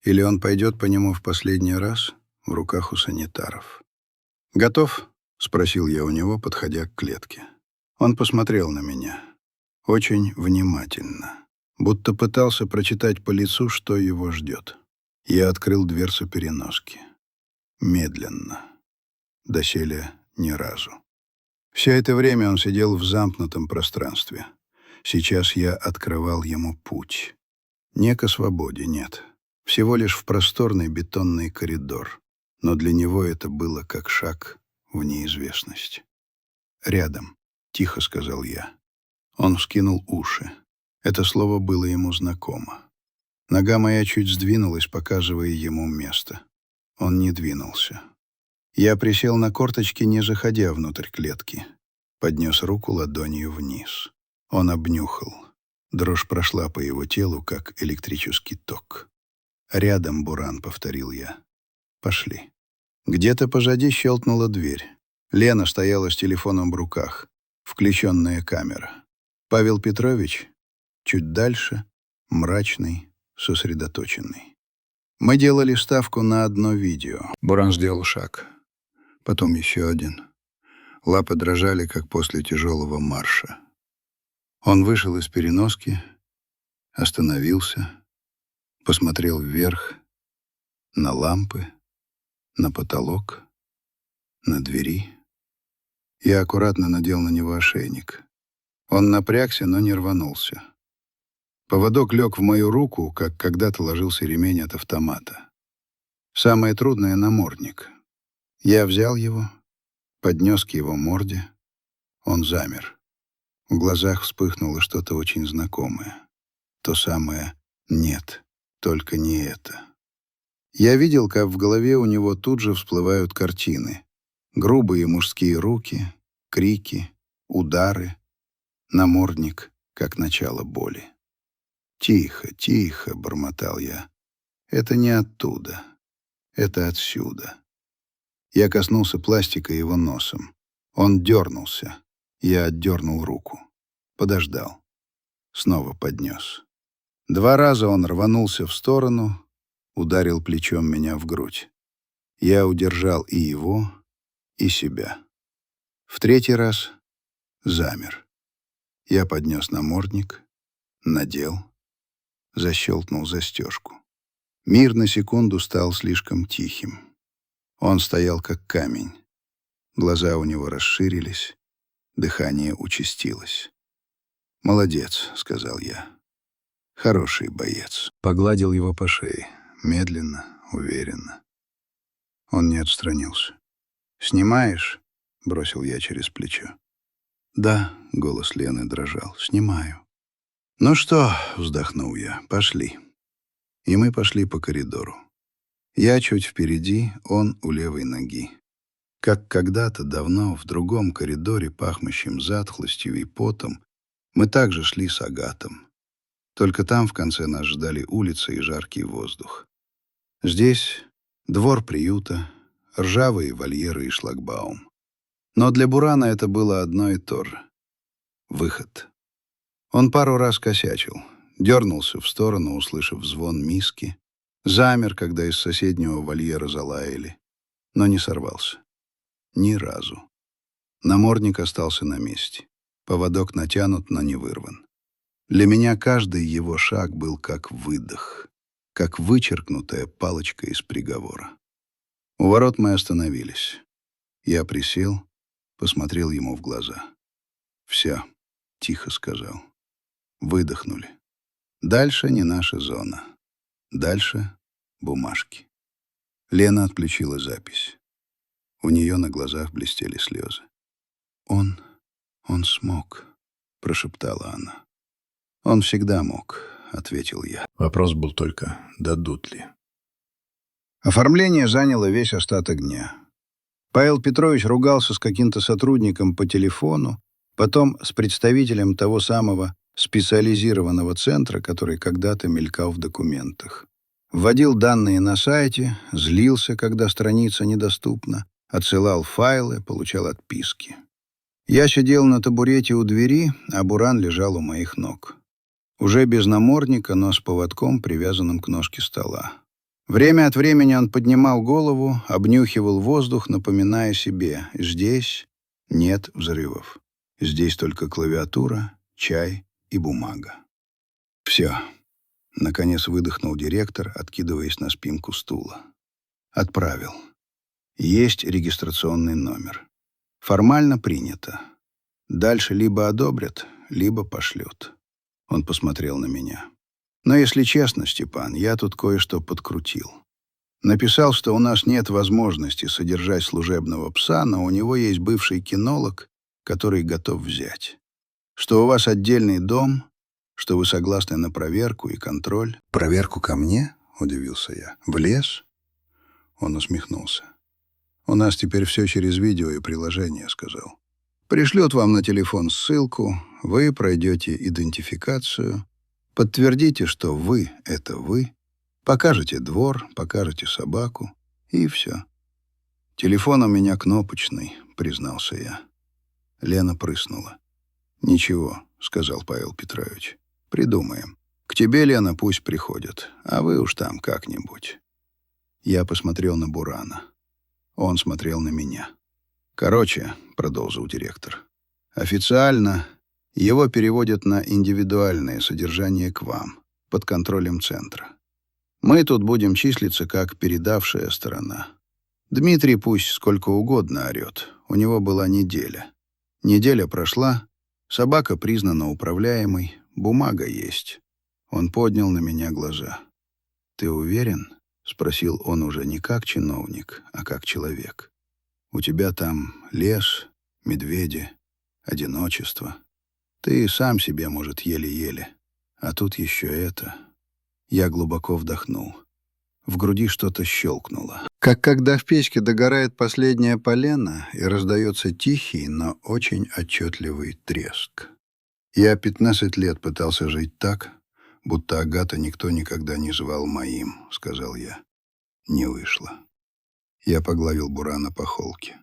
или он пойдет по нему в последний раз в руках у санитаров. «Готов?» — спросил я у него, подходя к клетке. Он посмотрел на меня. Очень внимательно. Будто пытался прочитать по лицу, что его ждет. Я открыл дверцу переноски. Медленно. Доселе ни разу. Все это время он сидел в замкнутом пространстве. Сейчас я открывал ему путь. Не к свободе, нет. Всего лишь в просторный бетонный коридор. Но для него это было как шаг в неизвестность. «Рядом», — тихо сказал я. Он вскинул уши. Это слово было ему знакомо. Нога моя чуть сдвинулась, показывая ему место. Он не двинулся. Я присел на корточки, не заходя внутрь клетки. Поднес руку ладонью вниз. Он обнюхал. Дрожь прошла по его телу, как электрический ток. «Рядом, Буран», — повторил я. «Пошли». Где-то позади щелкнула дверь. Лена стояла с телефоном в руках. Включенная камера. Павел Петрович чуть дальше, мрачный, сосредоточенный. Мы делали ставку на одно видео. Буран сделал шаг. Потом еще один. Лапы дрожали, как после тяжелого марша. Он вышел из переноски Остановился, посмотрел вверх, на лампы, на потолок, на двери. Я аккуратно надел на него ошейник. Он напрягся, но не рванулся. Поводок лег в мою руку, как когда-то ложился ремень от автомата. Самое трудное — намордник. Я взял его, поднес к его морде. Он замер. В глазах вспыхнуло что-то очень знакомое. То самое «нет, только не это». Я видел, как в голове у него тут же всплывают картины. Грубые мужские руки, крики, удары, намордник, как начало боли. «Тихо, тихо», — бормотал я. «Это не оттуда. Это отсюда». Я коснулся пластика его носом. Он дернулся. Я отдернул руку. Подождал. Снова поднес. 2 раза он рванулся в сторону, ударил плечом меня в грудь. Я удержал и его, и себя. В 3-й раз замер. Я поднес намордник, надел, защелкнул застежку. Мир на секунду стал слишком тихим. Он стоял как камень. Глаза у него расширились, дыхание участилось. «Молодец», — сказал я. «Хороший боец». Погладил его по шее, медленно, уверенно. Он не отстранился. «Снимаешь?» — бросил я через плечо. «Да», — голос Лены дрожал, — «снимаю». «Ну что?» — вздохнул я. «Пошли». И мы пошли по коридору. Я чуть впереди, он у левой ноги. Как когда-то давно в другом коридоре, пахнущем затхлостью и потом, мы также шли с Агатом. Только там в конце нас ждали улица и жаркий воздух. Здесь двор приюта, ржавые вольеры и шлагбаум. Но для Бурана это было одно и то же. Выход. Он пару раз косячил, дернулся в сторону, услышав звон миски, замер, когда из соседнего вольера залаяли, но не сорвался. Ни разу. Намордник остался на месте. Поводок натянут, но не вырван. Для меня каждый его шаг был как выдох, как вычеркнутая палочка из приговора. У ворот мы остановились. Я присел, посмотрел ему в глаза. «Все», — тихо сказал. Выдохнули. Дальше не наша зона. Дальше бумажки. Лена отключила запись. У нее на глазах блестели слезы. Он смог», — прошептала она. «Он всегда мог», — ответил я. Вопрос был только, дадут ли. Оформление заняло весь остаток дня. Павел Петрович ругался с каким-то сотрудником по телефону, потом с представителем того самого специализированного центра, который когда-то мелькал в документах. Вводил данные на сайте, злился, когда страница недоступна, отсылал файлы, получал отписки. Я сидел на табурете у двери, а Буран лежал у моих ног. Уже без намордника, но с поводком, привязанным к ножке стола. Время от времени он поднимал голову, обнюхивал воздух, напоминая себе: здесь нет взрывов. Здесь только клавиатура, чай и бумага. «Все», — наконец выдохнул директор, откидываясь на спинку стула. «Отправил. Есть регистрационный номер. Формально принято. Дальше либо одобрят, либо пошлют». Он посмотрел на меня. «Но если честно, Степан, я тут кое-что подкрутил. Написал, что у нас нет возможности содержать служебного пса, но у него есть бывший кинолог, который готов взять. Что у вас отдельный дом, что вы согласны на проверку и контроль». «Проверку ко мне?» — удивился я. «В лес?» Он усмехнулся. «У нас теперь все через видео и приложение», — сказал. «Пришлют вам на телефон ссылку, вы пройдете идентификацию, подтвердите, что вы — это вы, покажете двор, покажете собаку, и все». «Телефон у меня кнопочный», — признался я. Лена прыснула. «Ничего», — сказал Павел Петрович. «Придумаем. К тебе, Лена, пусть приходят, а вы уж там как-нибудь». Я посмотрел на Бурана. Он смотрел на меня. «Короче», — продолжил директор, — «официально его переводят на индивидуальное содержание к вам. под контролем центра. Мы тут будем числиться как передавшая сторона. Дмитрий пусть сколько угодно орет. У него была неделя. Неделя прошла, собака признана управляемой, бумага есть. Он поднял на меня глаза. «Ты уверен?» — спросил он уже не как чиновник, а как человек. «У тебя там лес, медведи, одиночество. Ты и сам себе, может, еле-еле. А тут еще это». Я глубоко вдохнул. В груди что-то щелкнуло. Как когда в печке догорает последняя полена и раздается тихий, но очень отчетливый треск. Я 15 лет пытался жить так, будто Агата никто никогда не звал моим, сказал я. Не вышло. Я погладил Бурана по холке.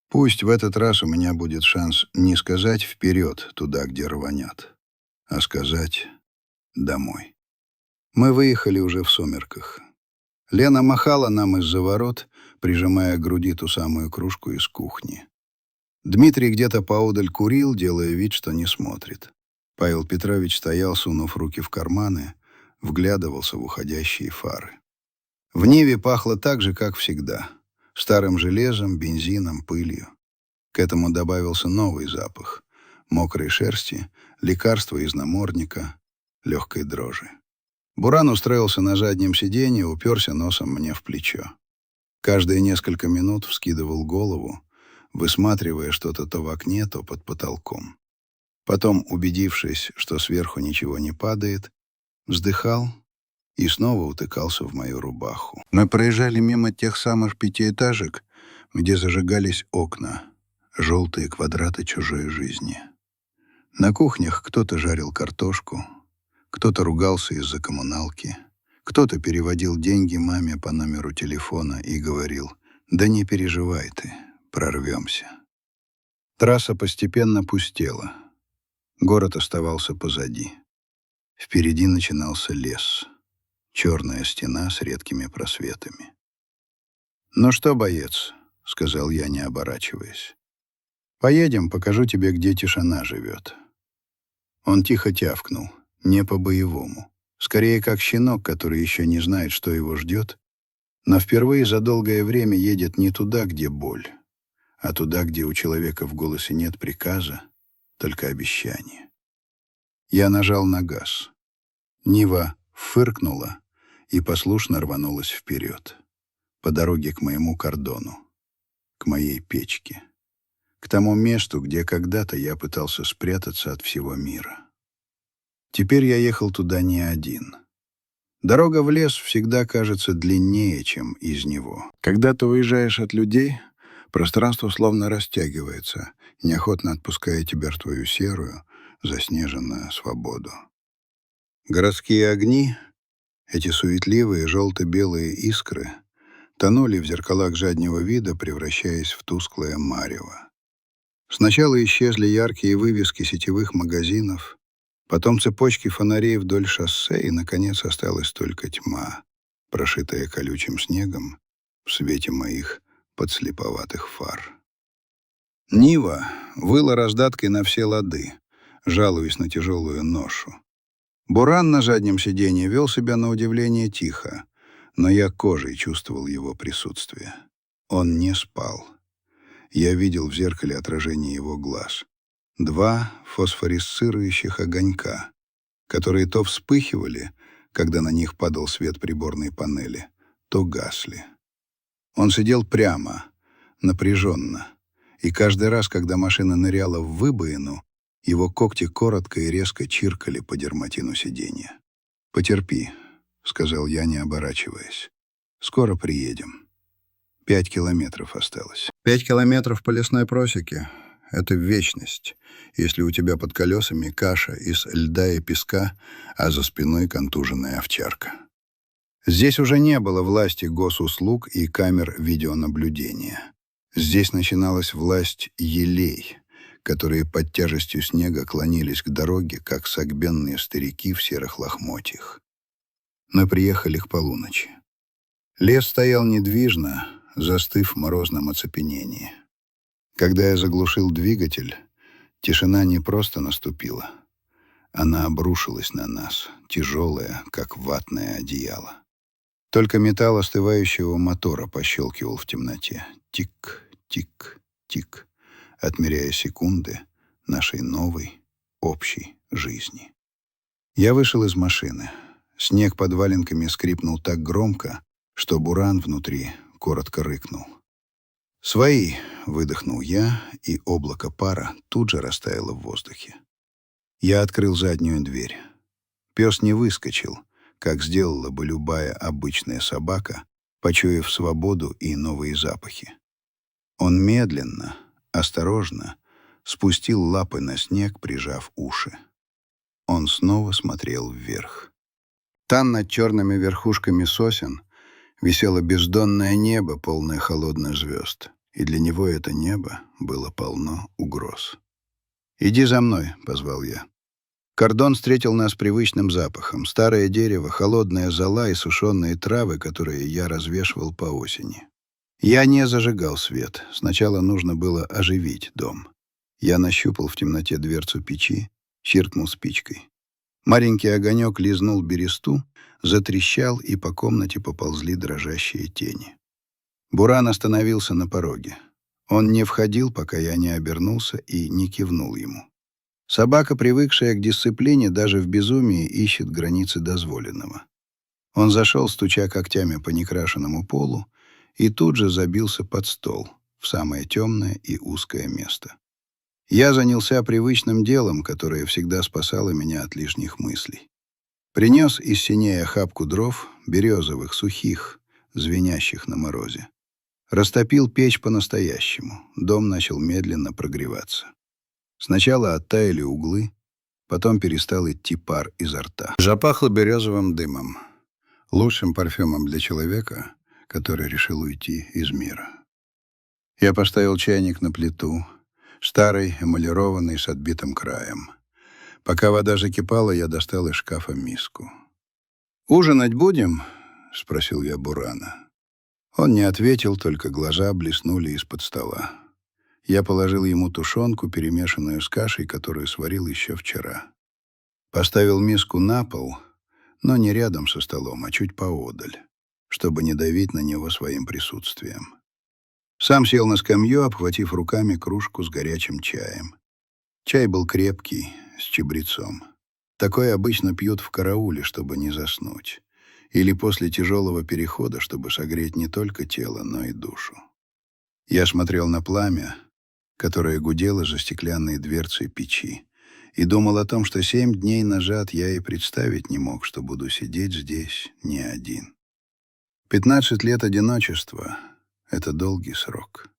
Пусть в этот раз у меня будет шанс не сказать вперед туда, где рванет, а сказать домой. Мы выехали уже в сумерках. Лена махала нам из-за ворот, прижимая к груди ту самую кружку из кухни. Дмитрий где-то поодаль курил, делая вид, что не смотрит. Павел Петрович стоял, сунув руки в карманы, вглядывался в уходящие фары. В Ниве пахло так же, как всегда. Старым железом, бензином, пылью. К этому добавился новый запах. Мокрой шерсти, лекарства из намордника, легкой дрожи. Буран устроился на заднем сиденье, уперся носом мне в плечо. Каждые несколько минут вскидывал голову, высматривая что-то то в окне, то под потолком. Потом, убедившись, что сверху ничего не падает, вздыхал и снова утыкался в мою рубаху. Мы проезжали мимо тех самых пятиэтажек, где зажигались окна, желтые квадраты чужой жизни. На кухнях кто-то жарил картошку, кто-то ругался из-за коммуналки, кто-то переводил деньги маме по номеру телефона и говорил: «Да не переживай ты, прорвемся». Трасса постепенно пустела. Город оставался позади. Впереди начинался лес. Черная стена с редкими просветами. «Ну что, боец», — сказал я, не оборачиваясь, — «поедем, покажу тебе, где тишина живет». Он тихо тявкнул. Не по-боевому. Скорее, как щенок, который еще не знает, что его ждет, но впервые за долгое время едет не туда, где боль, а туда, где у человека в голосе нет приказа, только обещание. Я нажал на газ. Нива фыркнула и послушно рванулась вперед, по дороге к моему кордону, к моей печке, к тому месту, где когда-то я пытался спрятаться от всего мира. Теперь я ехал туда не один. Дорога в лес всегда кажется длиннее, чем из него. Когда ты уезжаешь от людей, пространство словно растягивается, неохотно отпуская тебя в твою серую, заснеженную свободу. Городские огни, эти суетливые желто-белые искры, тонули в зеркалах заднего вида, превращаясь в тусклое марево. Сначала исчезли яркие вывески сетевых магазинов, потом цепочки фонарей вдоль шоссе, и, наконец, осталась только тьма, прошитая колючим снегом в свете моих подслеповатых фар. Нива выла раздаткой на все лады, жалуясь на тяжелую ношу. Буран на заднем сиденье вел себя на удивление тихо, но я кожей чувствовал его присутствие. Он не спал. Я видел в зеркале отражение его глаз. 2 фосфорисцирующих огонька, которые то вспыхивали, когда на них падал свет приборной панели, то гасли. Он сидел прямо, напряженно, и каждый раз, когда машина ныряла в выбоину, его когти коротко и резко чиркали по дерматину сиденья. «Потерпи», — сказал я, не оборачиваясь. «Скоро приедем. 5 километров осталось». 5 километров по лесной просеке — это вечность, если у тебя под колесами каша из льда и песка, а за спиной контуженная овчарка. Здесь уже не было власти госуслуг и камер видеонаблюдения. Здесь начиналась власть елей, которые под тяжестью снега клонились к дороге, как согбенные старики в серых лохмотьях. Мы приехали к полуночи. Лес стоял недвижно, застыв в морозном оцепенении. Когда я заглушил двигатель, тишина не просто наступила. Она обрушилась на нас, тяжелая, как ватное одеяло. Только металл остывающего мотора пощелкивал в темноте. Тик, тик, тик, отмеряя секунды нашей новой, общей жизни. Я вышел из машины. Снег под валенками скрипнул так громко, что буран внутри коротко рыкнул. «Свои!» — выдохнул я, и облако пара тут же растаяло в воздухе. Я открыл заднюю дверь. Пес не выскочил, как сделала бы любая обычная собака, почуяв свободу и новые запахи. Он медленно, осторожно спустил лапы на снег, прижав уши. Он снова смотрел вверх. Там над черными верхушками сосен висело бездонное небо, полное холодных звезд, и для него это небо было полно угроз. «Иди за мной», — позвал я. Кордон встретил нас привычным запахом. Старое дерево, холодная зола и сушеные травы, которые я развешивал по осени. Я не зажигал свет. Сначала нужно было оживить дом. Я нащупал в темноте дверцу печи, чиркнул спичкой. Маленький огонек лизнул бересту, затрещал, и по комнате поползли дрожащие тени. Буран остановился на пороге. Он не входил, пока я не обернулся и не кивнул ему. Собака, привыкшая к дисциплине, даже в безумии ищет границы дозволенного. Он зашел, стуча когтями по некрашенному полу, и тут же забился под стол, в самое темное и узкое место. Я занялся привычным делом, которое всегда спасало меня от лишних мыслей. Принес из синей охапку дров, березовых, сухих, звенящих на морозе. Растопил печь по-настоящему. Дом начал медленно прогреваться. Сначала оттаяли углы, потом перестал идти пар изо рта. Запахло березовым дымом, лучшим парфюмом для человека, который решил уйти из мира. Я поставил чайник на плиту, старый, эмалированный, с отбитым краем. Пока вода закипала, я достал из шкафа миску. «Ужинать будем?» — спросил я Бурана. Он не ответил, только глаза блеснули из-под стола. Я положил ему тушенку, перемешанную с кашей, которую сварил еще вчера. Поставил миску на пол, но не рядом со столом, а чуть поодаль, чтобы не давить на него своим присутствием. Сам сел на скамью, обхватив руками кружку с горячим чаем. Чай был крепкий, с чабрецом. Такое обычно пьют в карауле, чтобы не заснуть. Или после тяжелого перехода, чтобы согреть не только тело, но и душу. Я смотрел на пламя, которое гудело за стеклянной дверцей печи, и думал о том, что 7 дней назад я и представить не мог, что буду сидеть здесь не один. 15 лет одиночества — это долгий срок.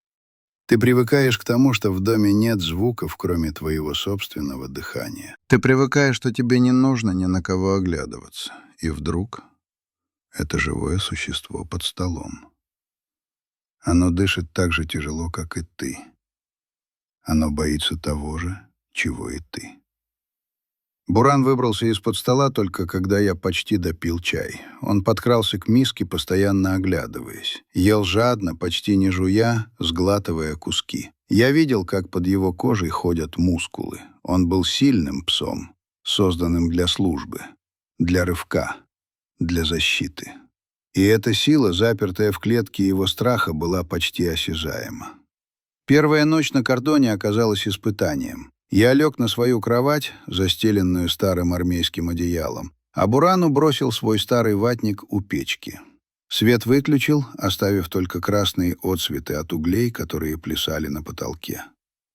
Ты привыкаешь к тому, что в доме нет звуков, кроме твоего собственного дыхания. Ты привыкаешь, что тебе не нужно ни на кого оглядываться. И вдруг это живое существо под столом. Оно дышит так же тяжело, как и ты. Оно боится того же, чего и ты. Буран выбрался из-под стола только когда я почти допил чай. Он подкрался к миске, постоянно оглядываясь. Ел жадно, почти не жуя, сглатывая куски. Я видел, как под его кожей ходят мускулы. Он был сильным псом, созданным для службы, для рывка, для защиты. И эта сила, запертая в клетке его страха, была почти осязаема. Первая ночь на кордоне оказалась испытанием. Я лег на свою кровать, застеленную старым армейским одеялом, а Бурану бросил свой старый ватник у печки. Свет выключил, оставив только красные отсветы от углей, которые плясали на потолке.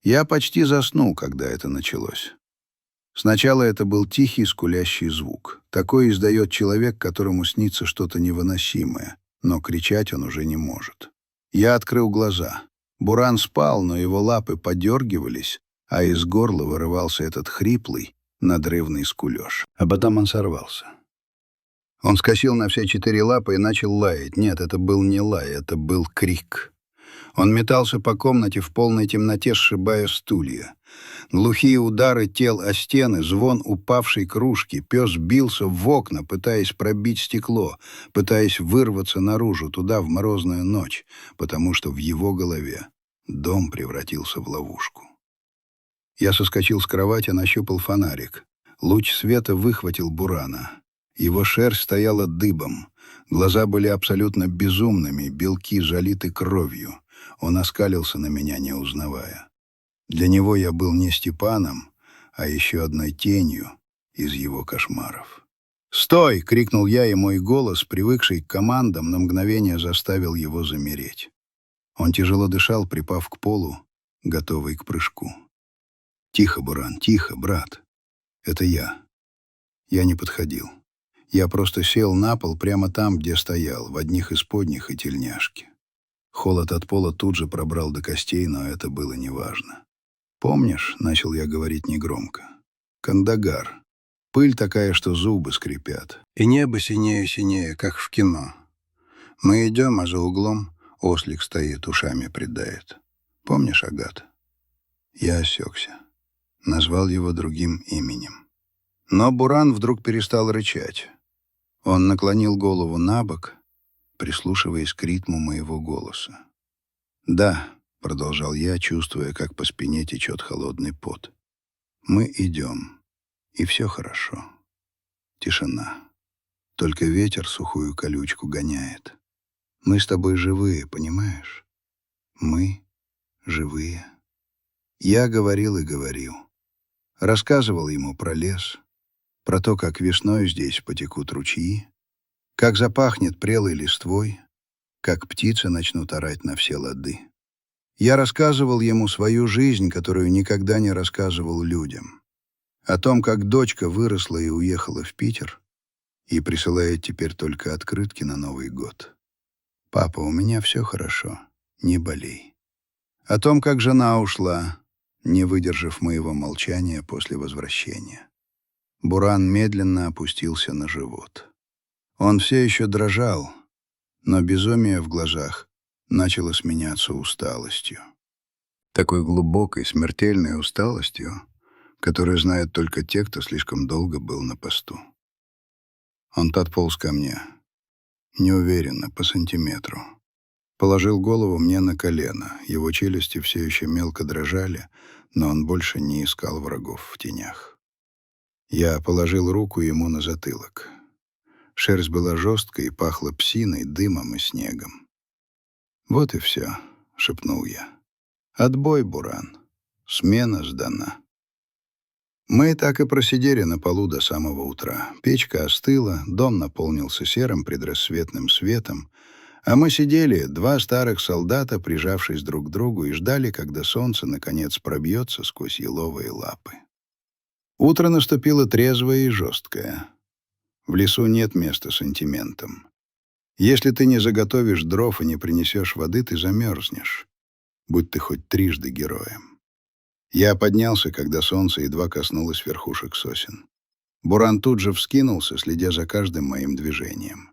Я почти заснул, когда это началось. Сначала это был тихий скулящий звук. Такой издает человек, которому снится что-то невыносимое, но кричать он уже не может. Я открыл глаза. Буран спал, но его лапы подергивались, а из горла вырывался этот хриплый, надрывный скулёж. А потом он сорвался. Он скосил на все 4 лапы и начал лаять. Нет, это был не лай, это был крик. Он метался по комнате в полной темноте, сшибая стулья. Глухие удары тел о стены, звон упавшей кружки. Пес бился в окна, пытаясь пробить стекло, пытаясь вырваться наружу, туда, в морозную ночь, потому что в его голове дом превратился в ловушку. Я соскочил с кровати, нащупал фонарик. Луч света выхватил Бурана. Его шерсть стояла дыбом. Глаза были абсолютно безумными, белки залиты кровью. Он оскалился на меня, не узнавая. Для него я был не Степаном, а еще одной тенью из его кошмаров. «Стой!» — крикнул я, и мой голос, привыкший к командам, на мгновение заставил его замереть. Он тяжело дышал, припав к полу, готовый к прыжку. «Тихо, Буран, тихо, брат. Это я». Я не подходил. Я просто сел на пол прямо там, где стоял, в одних исподних и тельняшке. Холод от пола тут же пробрал до костей, но это было неважно. «Помнишь?» — начал я говорить негромко. «Кандагар. Пыль такая, что зубы скрипят. И небо синее-синее, как в кино. Мы идем, а за углом ослик стоит, ушами придает. Помнишь, Агат?» Я осекся. Назвал его другим именем. Но Буран вдруг перестал рычать. Он наклонил голову на бок, прислушиваясь к ритму моего голоса. «Да», — продолжал я, чувствуя, как по спине течет холодный пот. «Мы идем, и все хорошо. Тишина. Только ветер сухую колючку гоняет. Мы с тобой живые, понимаешь? Мы живые». Я говорил и говорил. Рассказывал ему про лес, про то, как весной здесь потекут ручьи, как запахнет прелой листвой, как птицы начнут орать на все лады. Я рассказывал ему свою жизнь, которую никогда не рассказывал людям. О том, как дочка выросла и уехала в Питер и присылает теперь только открытки на Новый год. «Папа, у меня все хорошо, не болей». О том, как жена ушла, не выдержав моего молчания после возвращения. Буран медленно опустился на живот. Он все еще дрожал, но безумие в глазах начало сменяться усталостью. Такой глубокой, смертельной усталостью, которую знают только те, кто слишком долго был на посту. Он подполз ко мне, неуверенно, по сантиметру. Положил голову мне на колено, его челюсти все еще мелко дрожали, но он больше не искал врагов в тенях. Я положил руку ему на затылок. Шерсть была жесткой и пахла псиной, дымом и снегом. «Вот и все», — шепнул я. «Отбой, Буран. Смена сдана». Мы так и просидели на полу до самого утра. Печка остыла, дом наполнился серым предрассветным светом, а мы сидели, два старых солдата, прижавшись друг к другу, и ждали, когда солнце, наконец, пробьется сквозь еловые лапы. Утро наступило трезвое и жесткое. В лесу нет места сантиментам. Если ты не заготовишь дров и не принесешь воды, ты замерзнешь, будь ты хоть трижды героем. Я поднялся, когда солнце едва коснулось верхушек сосен. Буран тут же вскинулся, следя за каждым моим движением.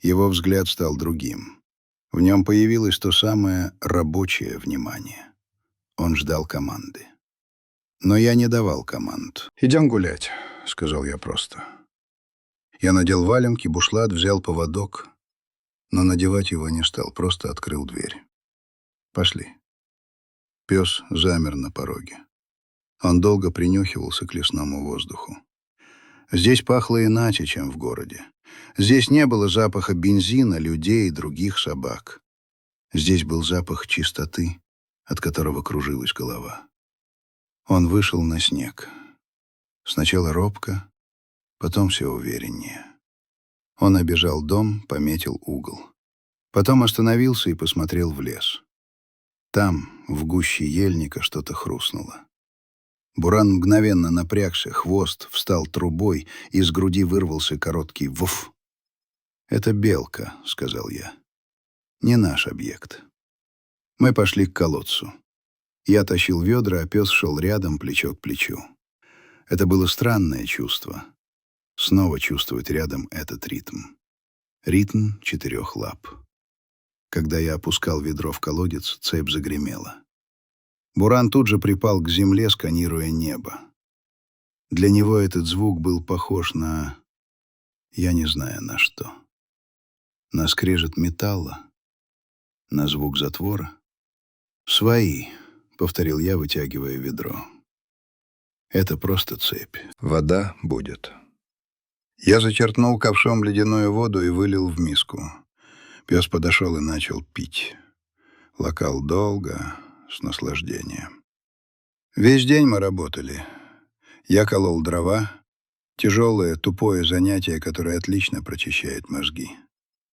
Его взгляд стал другим. В нем появилось то самое рабочее внимание. Он ждал команды. Но я не давал команд. «Идем гулять», — сказал я просто. Я надел валенки, бушлат, взял поводок, но надевать его не стал, просто открыл дверь. «Пошли». Пес замер на пороге. Он долго принюхивался к лесному воздуху. Здесь пахло иначе, чем в городе. Здесь не было запаха бензина, людей и других собак. Здесь был запах чистоты, от которого кружилась голова. Он вышел на снег. Сначала робко, потом все увереннее. Он обежал дом, пометил угол. Потом остановился и посмотрел в лес. Там, в гуще ельника, что-то хрустнуло. Буран мгновенно напрягся, хвост встал трубой, из груди вырвался короткий «вуф». «Это белка», — сказал я. «Не наш объект». Мы пошли к колодцу. Я тащил ведра, а пес шел рядом, плечо к плечу. Это было странное чувство. Снова чувствовать рядом этот ритм. Ритм 4 лап. Когда я опускал ведро в колодец, цепь загремела. Буран тут же припал к земле, сканируя небо. Для него этот звук был похож на... я не знаю на что. На скрежет металла, на звук затвора. «Свои», — повторил я, вытягивая ведро. Это просто цепь. Вода будет. Я зачерпнул ковшом ледяную воду и вылил в миску. Пес подошел и начал пить. Лакал долго, с наслаждением. Весь день мы работали. Я колол дрова. Тяжелое, тупое занятие, которое отлично прочищает мозги.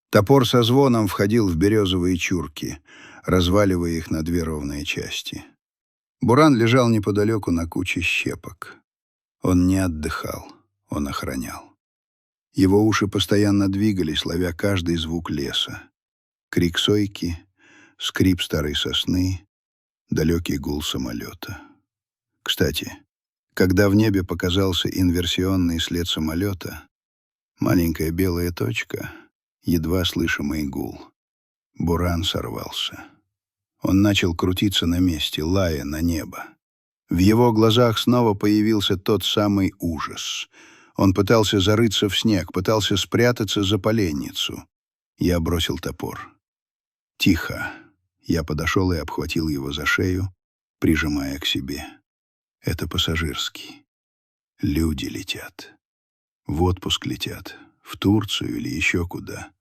Топор со звоном входил в березовые чурки, разваливая их на две ровные части. Буран лежал неподалеку на куче щепок. Он не отдыхал, он охранял. Его уши постоянно двигались, ловя каждый звук леса. Крик сойки, скрип старой сосны, далекий гул самолета. Кстати, когда в небе показался инверсионный след самолета, маленькая белая точка, едва слышимый гул. Буран сорвался. Он начал крутиться на месте, лая на небо. В его глазах снова появился тот самый ужас. Он пытался зарыться в снег, пытался спрятаться за поленницу. Я бросил топор. Тихо. Я подошел и обхватил его за шею, прижимая к себе. Это пассажирский. Люди летят. В отпуск летят. В Турцию или еще куда.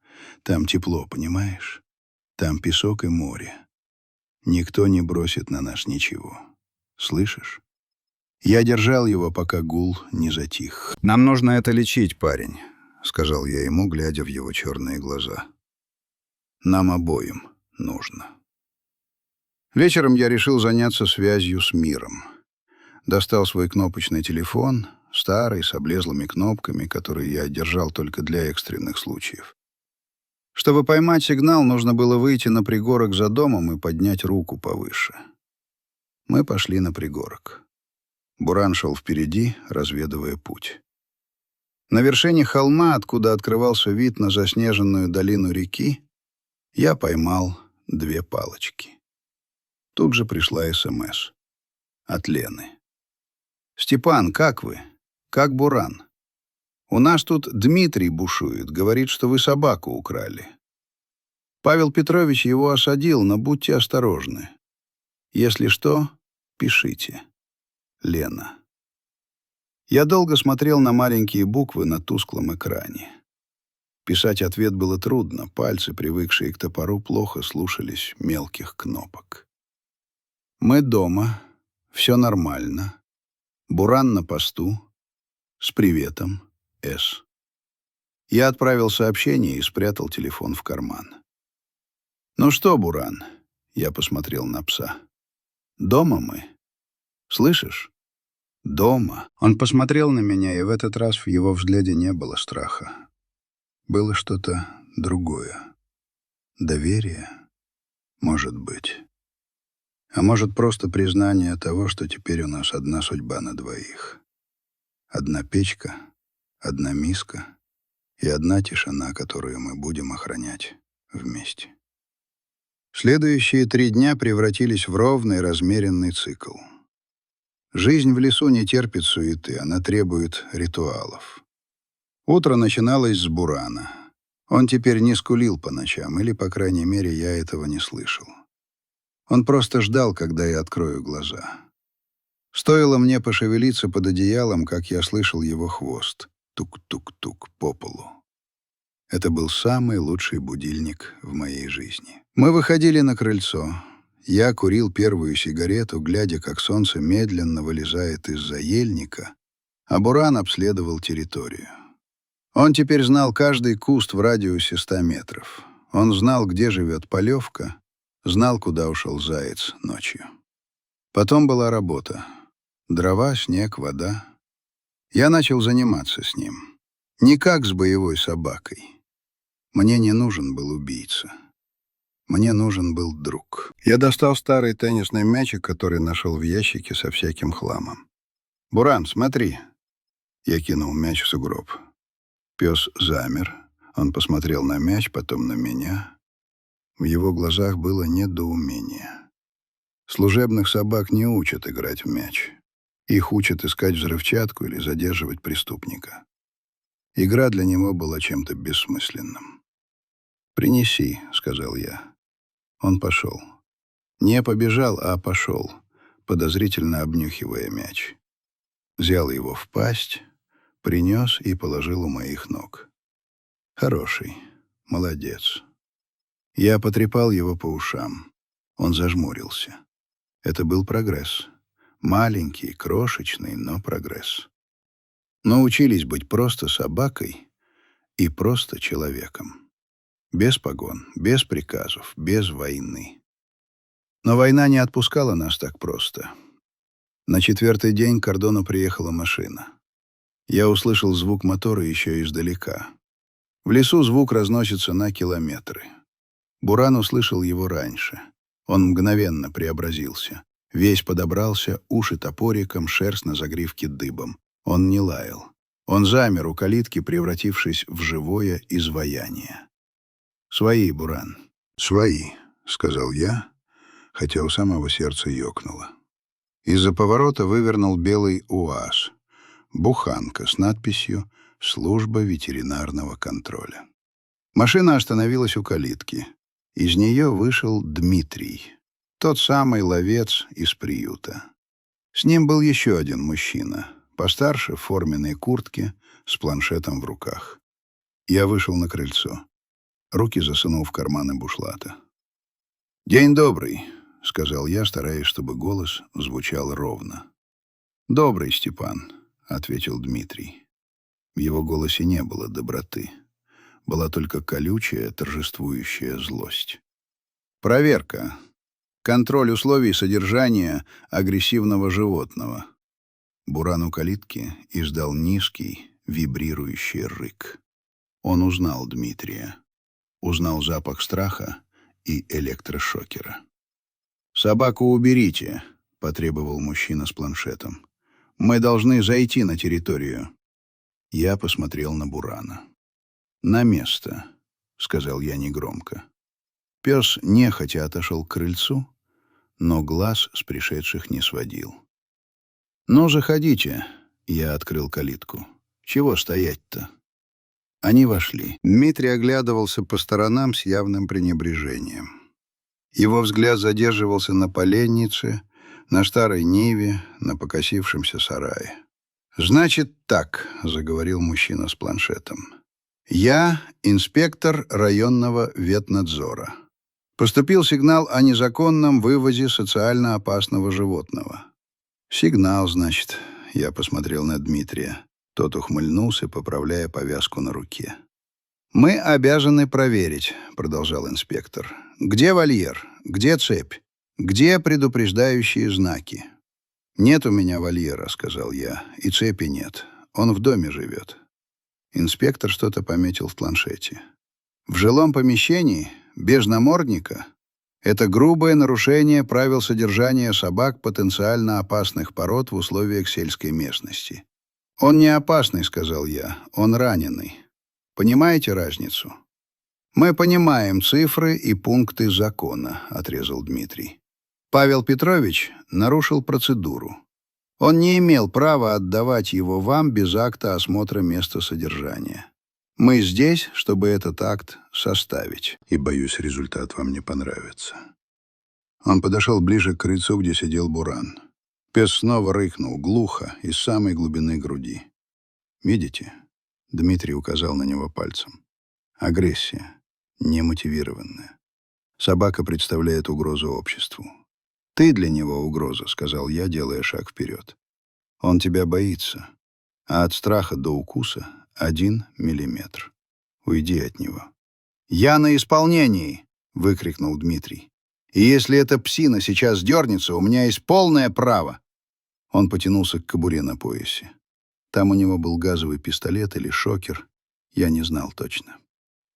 Там тепло, понимаешь? Там песок и море. Никто не бросит на нас ничего. Слышишь? Я держал его, пока гул не затих. «Нам нужно это лечить, парень», — сказал я ему, глядя в его черные глаза. Нам обоим нужно. Вечером я решил заняться связью с миром. Достал свой кнопочный телефон, старый, с облезлыми кнопками, которые я держал только для экстренных случаев. Чтобы поймать сигнал, нужно было выйти на пригорок за домом и поднять руку повыше. Мы пошли на пригорок. Буран шел впереди, разведывая путь. На вершине холма, откуда открывался вид на заснеженную долину реки, я поймал 2 палочки. Тут же пришла СМС. От Лены. «Степан, как вы? Как Буран? У нас тут Дмитрий бушует, говорит, что вы собаку украли. Павел Петрович его осадил, но будьте осторожны. Если что, пишите. Лена». Я долго смотрел на маленькие буквы на тусклом экране. Писать ответ было трудно, пальцы, привыкшие к топору, плохо слушались мелких кнопок. «Мы дома. Все нормально. Буран на посту. С приветом. С». Я отправил сообщение и спрятал телефон в карман. «Ну что, Буран?» — я посмотрел на пса. «Дома мы. Слышишь? Дома». Он посмотрел на меня, и в этот раз в его взгляде не было страха. Было что-то другое. Доверие? Может быть. А может, просто признание того, что теперь у нас одна судьба на двоих. Одна печка, одна миска и одна тишина, которую мы будем охранять вместе. Следующие 3 дня превратились в ровный, размеренный цикл. Жизнь в лесу не терпит суеты, она требует ритуалов. Утро начиналось с Бурана. Он теперь не скулил по ночам, или, по крайней мере, я этого не слышал. Он просто ждал, когда я открою глаза. Стоило мне пошевелиться под одеялом, как я слышал его хвост. Тук-тук-тук по полу. Это был самый лучший будильник в моей жизни. Мы выходили на крыльцо. Я курил первую сигарету, глядя, как солнце медленно вылезает из-за ельника, а Буран обследовал территорию. Он теперь знал каждый куст в радиусе 100 метров. Он знал, где живет полевка, знал, куда ушел заяц ночью. Потом была работа. Дрова, снег, вода. Я начал заниматься с ним. Не как с боевой собакой. Мне не нужен был убийца. Мне нужен был друг. Я достал старый теннисный мячик, который нашел в ящике со всяким хламом. «Буран, смотри!» Я кинул мяч в сугроб. Пес замер. Он посмотрел на мяч, потом на меня. В его глазах было недоумение. Служебных собак не учат играть в мяч. Их учат искать взрывчатку или задерживать преступника. Игра для него была чем-то бессмысленным. «Принеси», — сказал я. Он пошел. Не побежал, а пошел, подозрительно обнюхивая мяч. Взял его в пасть, принес и положил у моих ног. Хороший, молодец. Я потрепал его по ушам. Он зажмурился. Это был прогресс. Маленький, крошечный, но прогресс. Научились быть просто собакой и просто человеком. Без погон, без приказов, без войны. Но война не отпускала нас так просто. На 4-й день к кордону приехала машина. Я услышал звук мотора еще издалека. В лесу звук разносится на километры. Буран услышал его раньше. Он мгновенно преобразился. Весь подобрался, уши топориком, шерсть на загривке дыбом. Он не лаял. Он замер у калитки, превратившись в живое изваяние. «Свои, Буран». «Свои», — сказал я, хотя у самого сердца ёкнуло. Из-за поворота вывернул белый УАЗ. Буханка с надписью «Служба ветеринарного контроля». Машина остановилась у калитки. Из нее вышел Дмитрий, тот самый ловец из приюта. С ним был еще один мужчина, постарше, в форменной куртке, с планшетом в руках. Я вышел на крыльцо. Руки засунул в карманы бушлата. «День добрый», — сказал я, стараясь, чтобы голос звучал ровно. «Добрый, Степан», — ответил Дмитрий. В его голосе не было доброты. Была только колючая, торжествующая злость. «Проверка. Контроль условий содержания агрессивного животного». Буран у калитки издал низкий, вибрирующий рык. Он узнал Дмитрия. Узнал запах страха и электрошокера. «Собаку уберите», — потребовал мужчина с планшетом. «Мы должны зайти на территорию». Я посмотрел на Бурана. «На место», — сказал я негромко. Пес нехотя отошел к крыльцу, но глаз с пришедших не сводил. «Ну, заходите», — я открыл калитку. «Чего стоять-то?» Они вошли. Дмитрий оглядывался по сторонам с явным пренебрежением. Его взгляд задерживался на поленнице, на старой ниве, на покосившемся сарае. «Значит так», — заговорил мужчина с планшетом. «Я инспектор районного ветнадзора. Поступил сигнал о незаконном вывозе социально опасного животного». «Сигнал, значит», — я посмотрел на Дмитрия. Тот ухмыльнулся, поправляя повязку на руке. «Мы обязаны проверить», — продолжал инспектор. «Где вольер? Где цепь? Где предупреждающие знаки?» «Нет у меня вольера», — сказал я, — «и цепи нет. Он в доме живет». Инспектор что-то пометил в планшете. «В жилом помещении? Без намордника? Это грубое нарушение правил содержания собак потенциально опасных пород в условиях сельской местности». «Он не опасный», — сказал я, — «он раненый. Понимаете разницу?» «Мы понимаем цифры и пункты закона», — отрезал Дмитрий. «Павел Петрович нарушил процедуру. Он не имел права отдавать его вам без акта осмотра места содержания. Мы здесь, чтобы этот акт составить. И, боюсь, результат вам не понравится». Он подошел ближе к крыльцу, где сидел Буран. Пес снова рыкнул, глухо, из самой глубины груди. «Видите?» — Дмитрий указал на него пальцем. «Агрессия. Немотивированная. Собака представляет угрозу обществу. Ты для него угроза», — сказал я, делая шаг вперед. «Он тебя боится, а от страха до укуса 1 миллиметр. Уйди от него». «Я на исполнении!» — выкрикнул Дмитрий. «И если эта псина сейчас дернется, у меня есть полное право». Он потянулся к кобуре на поясе. Там у него был газовый пистолет или шокер, я не знал точно.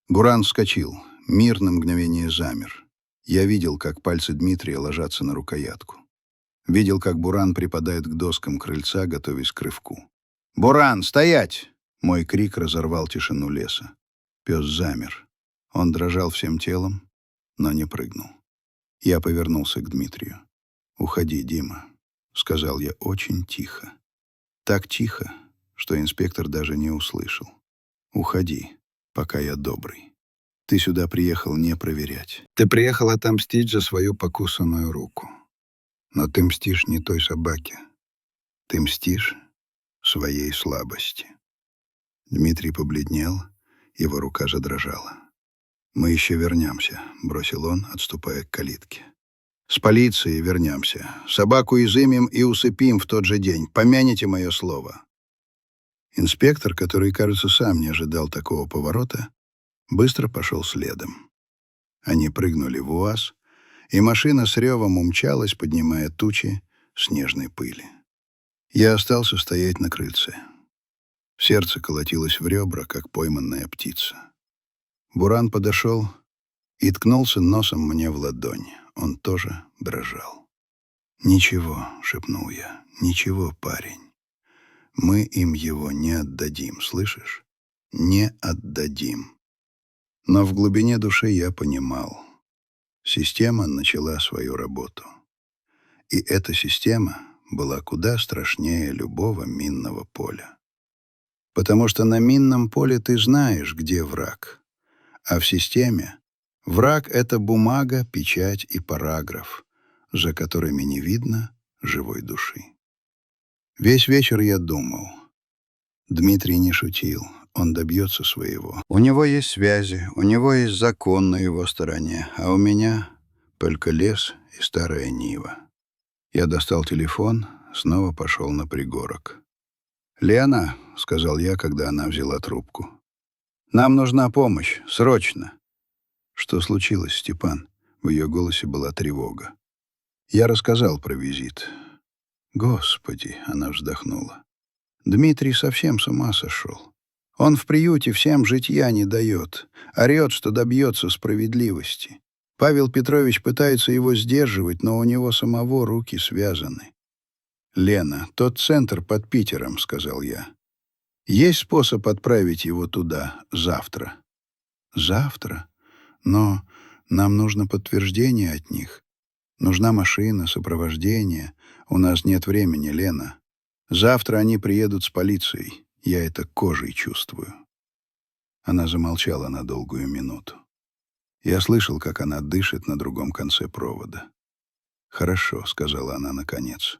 Буран вскочил, мир на мгновение замер. Я видел, как пальцы Дмитрия ложатся на рукоятку. Видел, как Буран припадает к доскам крыльца, готовясь к рывку. «Буран, стоять!» Мой крик разорвал тишину леса. Пес замер. Он дрожал всем телом, но не прыгнул. Я повернулся к Дмитрию. «Уходи, Дима», — сказал я очень тихо. Так тихо, что инспектор даже не услышал. «Уходи, пока я добрый. Ты сюда приехал не проверять. Ты приехал отомстить за свою покусанную руку. Но ты мстишь не той собаке. Ты мстишь своей слабости. Дмитрий побледнел, его рука задрожала. «Мы еще вернемся», — бросил он, отступая к калитке. «С полицией вернемся. Собаку изымем и усыпим в тот же день. Помяните мое слово». Инспектор, который, кажется, сам не ожидал такого поворота, быстро пошел следом. Они прыгнули в УАЗ, и машина с ревом умчалась, поднимая тучи снежной пыли. Я остался стоять на крыльце. Сердце колотилось в ребра, как пойманная птица. Буран подошел и ткнулся носом мне в ладонь. Он тоже дрожал. «Ничего», — шепнул я, — «ничего, парень. Мы им его не отдадим, слышишь? Не отдадим». Но в глубине души я понимал. Система начала свою работу. И эта система была куда страшнее любого минного поля. Потому что на минном поле ты знаешь, где враг. А в системе враг — это бумага, печать и параграф, за которыми не видно живой души. Весь вечер я думал. Дмитрий не шутил, он добьется своего. У него есть связи, у него есть закон на его стороне, а у меня только лес и старая Нива. Я достал телефон, снова пошел на пригорок. «Лена», — сказал я, когда она взяла трубку, — «нам нужна помощь, срочно». «Что случилось, Степан?» В ее голосе была тревога. Я рассказал про визит. «Господи», — она вздохнула, — «Дмитрий совсем с ума сошел. Он в приюте всем житья не дает, орет, что добьется справедливости. Павел Петрович пытается его сдерживать, но у него самого руки связаны». «Лена, тот центр под Питером», — сказал я. «Есть способ отправить его туда завтра?» «Завтра? Но нам нужно подтверждение от них. Нужна машина, сопровождение. У нас нет времени, Лена. Завтра они приедут с полицией. Я это кожей чувствую». Она замолчала на долгую минуту. Я слышал, как она дышит на другом конце провода. «Хорошо», — сказала она наконец.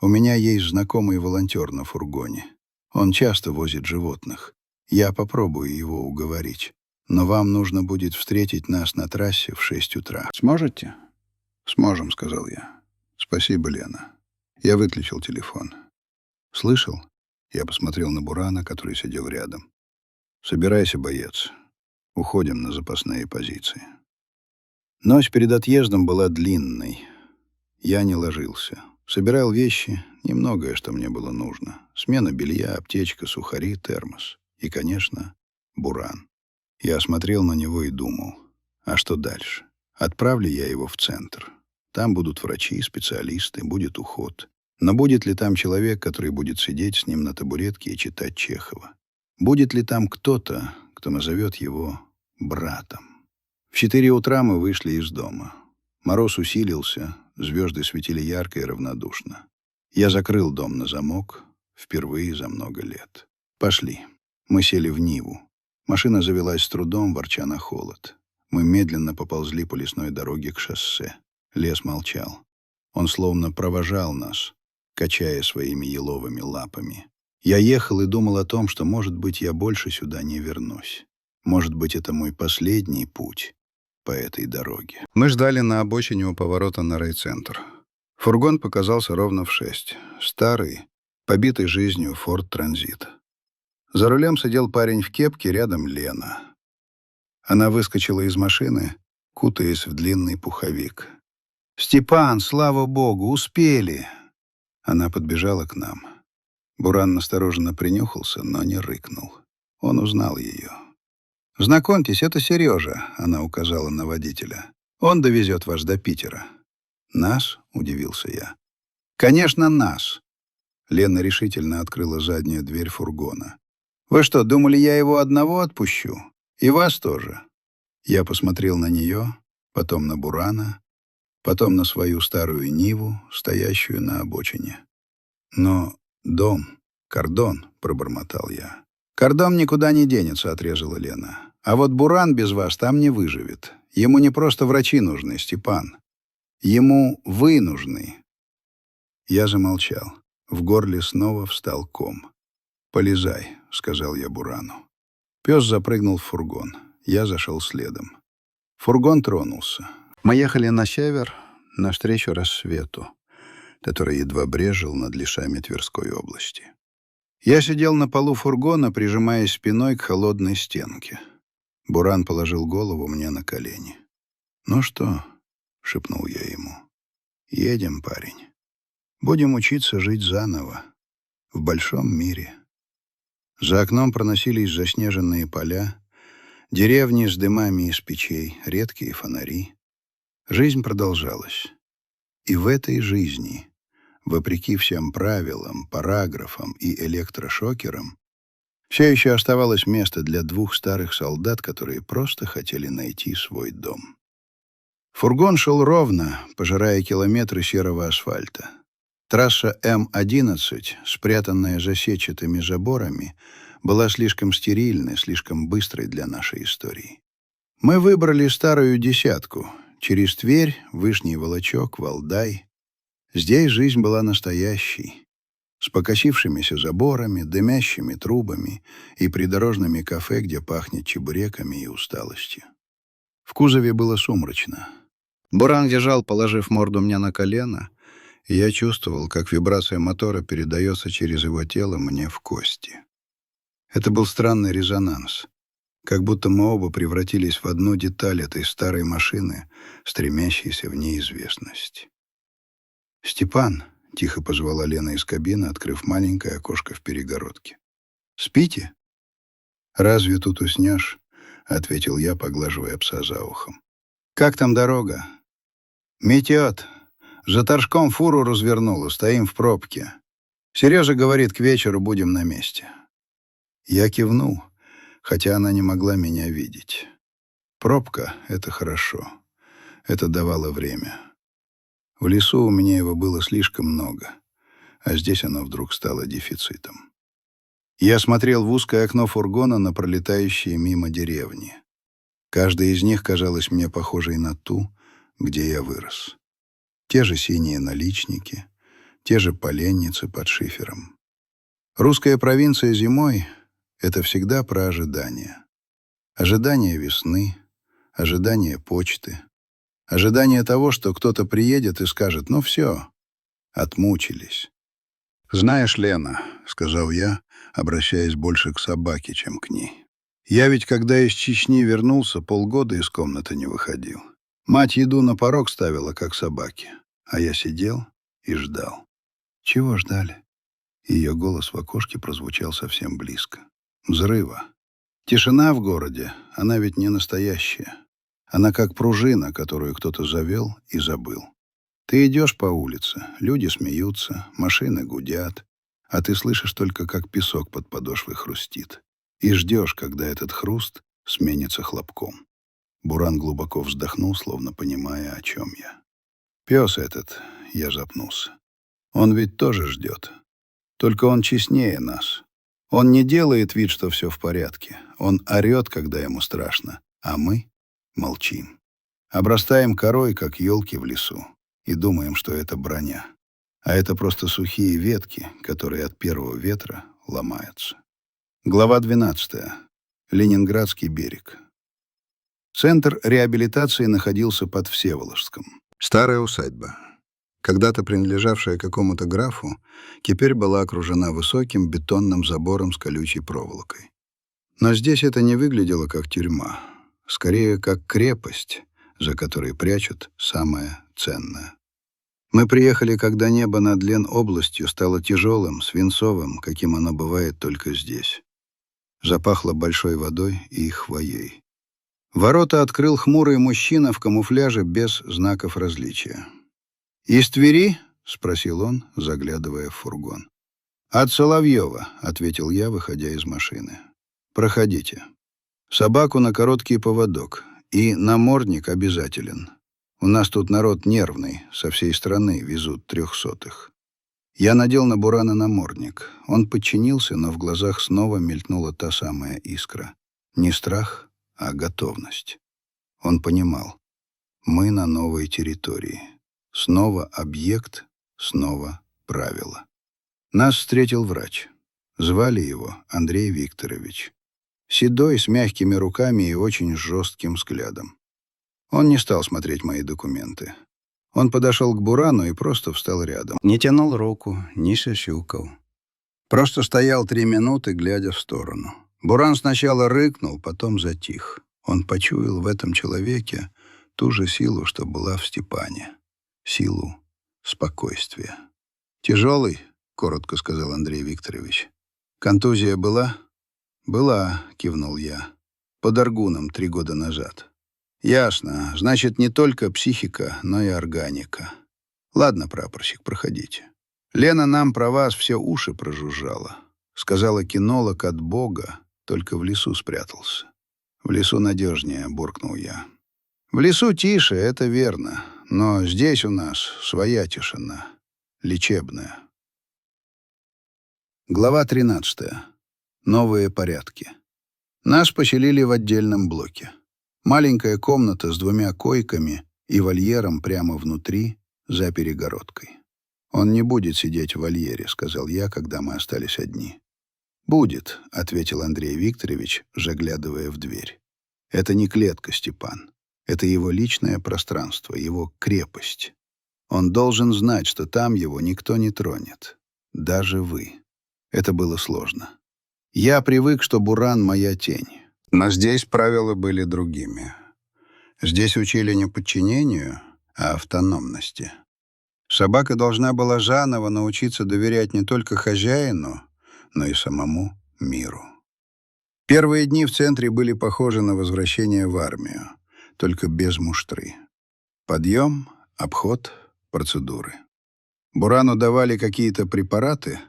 «У меня есть знакомый волонтер на фургоне. Он часто возит животных. Я попробую его уговорить. Но вам нужно будет встретить нас на трассе в 6 утра. Сможете?» «Сможем», — сказал я. «Спасибо, Лена». Я выключил телефон. «Слышал?» Я посмотрел на Бурана, который сидел рядом. «Собирайся, боец. Уходим на запасные позиции». Ночь перед отъездом была длинной. Я не ложился. Собирал вещи, немногое, что мне было нужно. Смена белья, аптечка, сухари, термос. И, конечно, Буран. Я смотрел на него и думал, а что дальше? Отправлю я его в центр. Там будут врачи, специалисты, будет уход. Но будет ли там человек, который будет сидеть с ним на табуретке и читать Чехова? Будет ли там кто-то, кто назовет его братом? В 4 утра мы вышли из дома. Мороз усилился, звезды светили ярко и равнодушно. Я закрыл дом на замок впервые за много лет. «Пошли». Мы сели в Ниву. Машина завелась с трудом, ворча на холод. Мы медленно поползли по лесной дороге к шоссе. Лес молчал. Он словно провожал нас, качая своими еловыми лапами. Я ехал и думал о том, что, может быть, я больше сюда не вернусь. Может быть, это мой последний путь по этой дороге. Мы ждали на обочине у поворота на райцентр. Фургон показался ровно в 6. Старый, побитый жизнью Ford Transit. За рулем сидел парень в кепке, рядом Лена. Она выскочила из машины, кутаясь в длинный пуховик. «Степан, слава богу, успели!» Она подбежала к нам. Буран настороженно принюхался, но не рыкнул. Он узнал ее. «Знакомьтесь, это Сережа», — она указала на водителя. «Он довезет вас до Питера». «Нас?» — удивился я. «Конечно, нас!» Лена решительно открыла заднюю дверь фургона. «Вы что, думали, я его одного отпущу? И вас тоже?» Я посмотрел на нее, потом на Бурана, потом на свою старую Ниву, стоящую на обочине. «Но дом, кордон», — пробормотал я. «Кордон никуда не денется», — отрезала Лена. «А вот Буран без вас там не выживет. Ему не просто врачи нужны, Степан. Ему вы нужны». Я замолчал. В горле снова встал ком. «Полезай», — сказал я Бурану. Пес запрыгнул в фургон. Я зашел следом. Фургон тронулся. Мы ехали на север, навстречу рассвету, который едва брезжил над лесами Тверской области. Я сидел на полу фургона, прижимаясь спиной к холодной стенке. Буран положил голову мне на колени. «Ну что?» — шепнул я ему. «Едем, парень. Будем учиться жить заново. В большом мире». За окном проносились заснеженные поля, деревни с дымами из печей, редкие фонари. Жизнь продолжалась. И в этой жизни, вопреки всем правилам, параграфам и электрошокерам, все еще оставалось место для двух старых солдат, которые просто хотели найти свой дом. Фургон шел ровно, пожирая километры серого асфальта. Трасса М-11, спрятанная за сетчатыми заборами, была слишком стерильной, слишком быстрой для нашей истории. Мы выбрали старую десятку. Через Тверь, Вышний Волочок, Валдай. Здесь жизнь была настоящей, с покосившимися заборами, дымящими трубами и придорожными кафе, где пахнет чебуреками и усталостью. В кузове было сумрачно. Буран лежал, положив морду мне на колено, и я чувствовал, как вибрация мотора передается через его тело мне в кости. Это был странный резонанс, как будто мы оба превратились в одну деталь этой старой машины, стремящейся в неизвестность. «Степан», — тихо позвала Лена из кабины, открыв маленькое окошко в перегородке. «Спите?» «Разве тут уснешь?» — ответил я, поглаживая пса за ухом. «Как там дорога?» «Метет. За Торжком фуру развернула, стоим в пробке. Сережа говорит, к вечеру будем на месте». Я кивнул, хотя она не могла меня видеть. Пробка — это хорошо. Это давало время. В лесу у меня его было слишком много, а здесь оно вдруг стало дефицитом. Я смотрел в узкое окно фургона на пролетающие мимо деревни. Каждая из них казалась мне похожей на ту, где я вырос. Те же синие наличники, те же поленницы под шифером. Русская провинция зимой — это всегда про ожидания. Ожидание весны, ожидание почты, ожидание того, что кто-то приедет и скажет: «Ну все, отмучились». «Знаешь, Лена», — сказал я, обращаясь больше к собаке, чем к ней, «я ведь, когда из Чечни вернулся, полгода из комнаты не выходил. Мать еду на порог ставила, как собаки, а я сидел и ждал». «Чего ждали?» Ее голос в окошке прозвучал совсем близко. «Взрыва. Тишина в городе, она ведь не настоящая. Она как пружина, которую кто-то завел и забыл. Ты идешь по улице, люди смеются, машины гудят, а ты слышишь только, как песок под подошвой хрустит. И ждешь, когда этот хруст сменится хлопком». Буран глубоко вздохнул, словно понимая, о чем я. «Пес этот», — я запнулся, — «он ведь тоже ждет. Только он честнее нас. Он не делает вид, что все в порядке. Он орет, когда ему страшно, а мы молчим. Обрастаем корой, как елки в лесу, и думаем, что это броня. А это просто сухие ветки, которые от первого ветра ломаются». Глава 12. Ленинградский берег. Центр реабилитации находился под Всеволожском. Старая усадьба, когда-то принадлежавшая какому-то графу, теперь была окружена высоким бетонным забором с колючей проволокой. Но здесь это не выглядело как тюрьма, скорее как крепость, за которой прячут самое ценное. Мы приехали, когда небо над Ленобластью стало тяжелым, свинцовым, каким оно бывает только здесь. Запахло большой водой и хвоей. Ворота открыл хмурый мужчина в камуфляже без знаков различия. «Из Твери?» — спросил он, заглядывая в фургон. «От Соловьева», — ответил я, выходя из машины. «Проходите. Собаку на короткий поводок. И намордник обязателен. У нас тут народ нервный, со всей страны везут 300-х». Я надел на Бурана намордник. Он подчинился, но в глазах снова мелькнула та самая искра. Не страх, а готовность. Он понимал. Мы на новой территории. Снова объект, снова правило. Нас встретил врач. Звали его Андрей Викторович. Седой, с мягкими руками и очень жестким взглядом. Он не стал смотреть мои документы. Он подошел к Бурану и просто встал рядом. Не тянул руку, не сюсюкал. Просто стоял 3 минуты, глядя в сторону. Буран сначала рыкнул, потом затих. Он почуял в этом человеке ту же силу, что была в Степане. Силу спокойствия. «Тяжелый?» — коротко сказал Андрей Викторович. «Контузия была?» «Была», — кивнул я. «Под Аргуном 3 года назад». «Ясно. Значит, не только психика, но и органика. Ладно, прапорщик, проходите. Лена нам про вас все уши прожужжала. Сказала, кинолог от Бога, только в лесу спрятался». «В лесу надежнее», — буркнул я. «В лесу тише, это верно. Но здесь у нас своя тишина. Лечебная». Глава 13. Новые порядки. Нас поселили в отдельном блоке. Маленькая комната с 2 койками и вольером прямо внутри, за перегородкой. «Он не будет сидеть в вольере», — сказал я, когда мы остались одни. «Будет», — ответил Андрей Викторович, заглядывая в дверь. «Это не клетка, Степан. Это его личное пространство, его крепость. Он должен знать, что там его никто не тронет. Даже вы». Это было сложно. Я привык, что Буран — моя тень. Но здесь правила были другими. Здесь учили не подчинению, а автономности. Собака должна была заново научиться доверять не только хозяину, но и самому миру. Первые дни в центре были похожи на возвращение в армию, только без муштры. Подъем, обход, процедуры. Бурану давали какие-то препараты,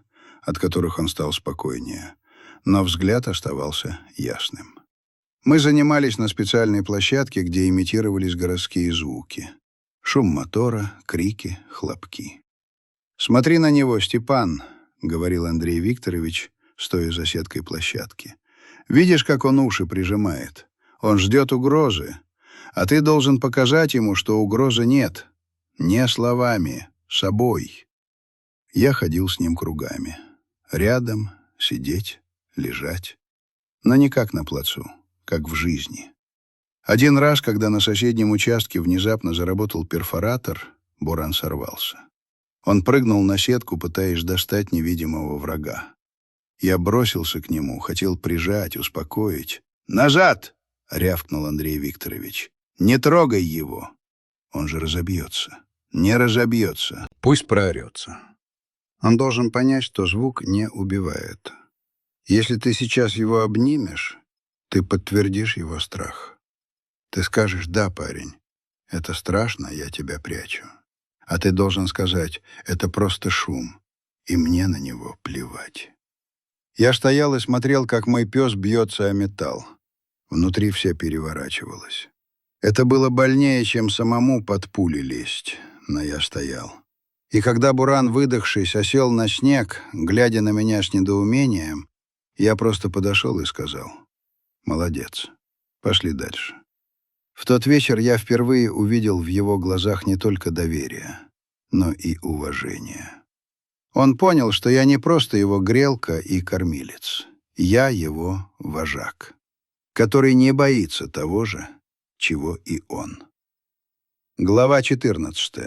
от которых он стал спокойнее, но взгляд оставался ясным. Мы занимались на специальной площадке, где имитировались городские звуки. Шум мотора, крики, хлопки. «Смотри на него, Степан», — говорил Андрей Викторович, стоя за сеткой площадки. «Видишь, как он уши прижимает? Он ждет угрозы. А ты должен показать ему, что угрозы нет. Не словами, собой». Я ходил с ним кругами. Рядом, сидеть, лежать. Но не как на плацу, как в жизни. Один раз, когда на соседнем участке внезапно заработал перфоратор, Буран сорвался. Он прыгнул на сетку, пытаясь достать невидимого врага. Я бросился к нему, хотел прижать, успокоить. «Назад!» — рявкнул Андрей Викторович. «Не трогай его! Он же разобьется. Не разобьется. Пусть проорется». Он должен понять, что звук не убивает. Если ты сейчас его обнимешь, ты подтвердишь его страх. Ты скажешь: «Да, парень, это страшно, я тебя прячу». А ты должен сказать: «Это просто шум, и мне на него плевать». Я стоял и смотрел, как мой пес бьется о металл. Внутри все переворачивалось. Это было больнее, чем самому под пули лезть, но я стоял. И когда Буран, выдохшись, осел на снег, глядя на меня с недоумением, я просто подошел и сказал: «Молодец, пошли дальше». В тот вечер я впервые увидел в его глазах не только доверие, но и уважение. Он понял, что я не просто его грелка и кормилец. Я его вожак, который не боится того же, чего и он. Глава 14.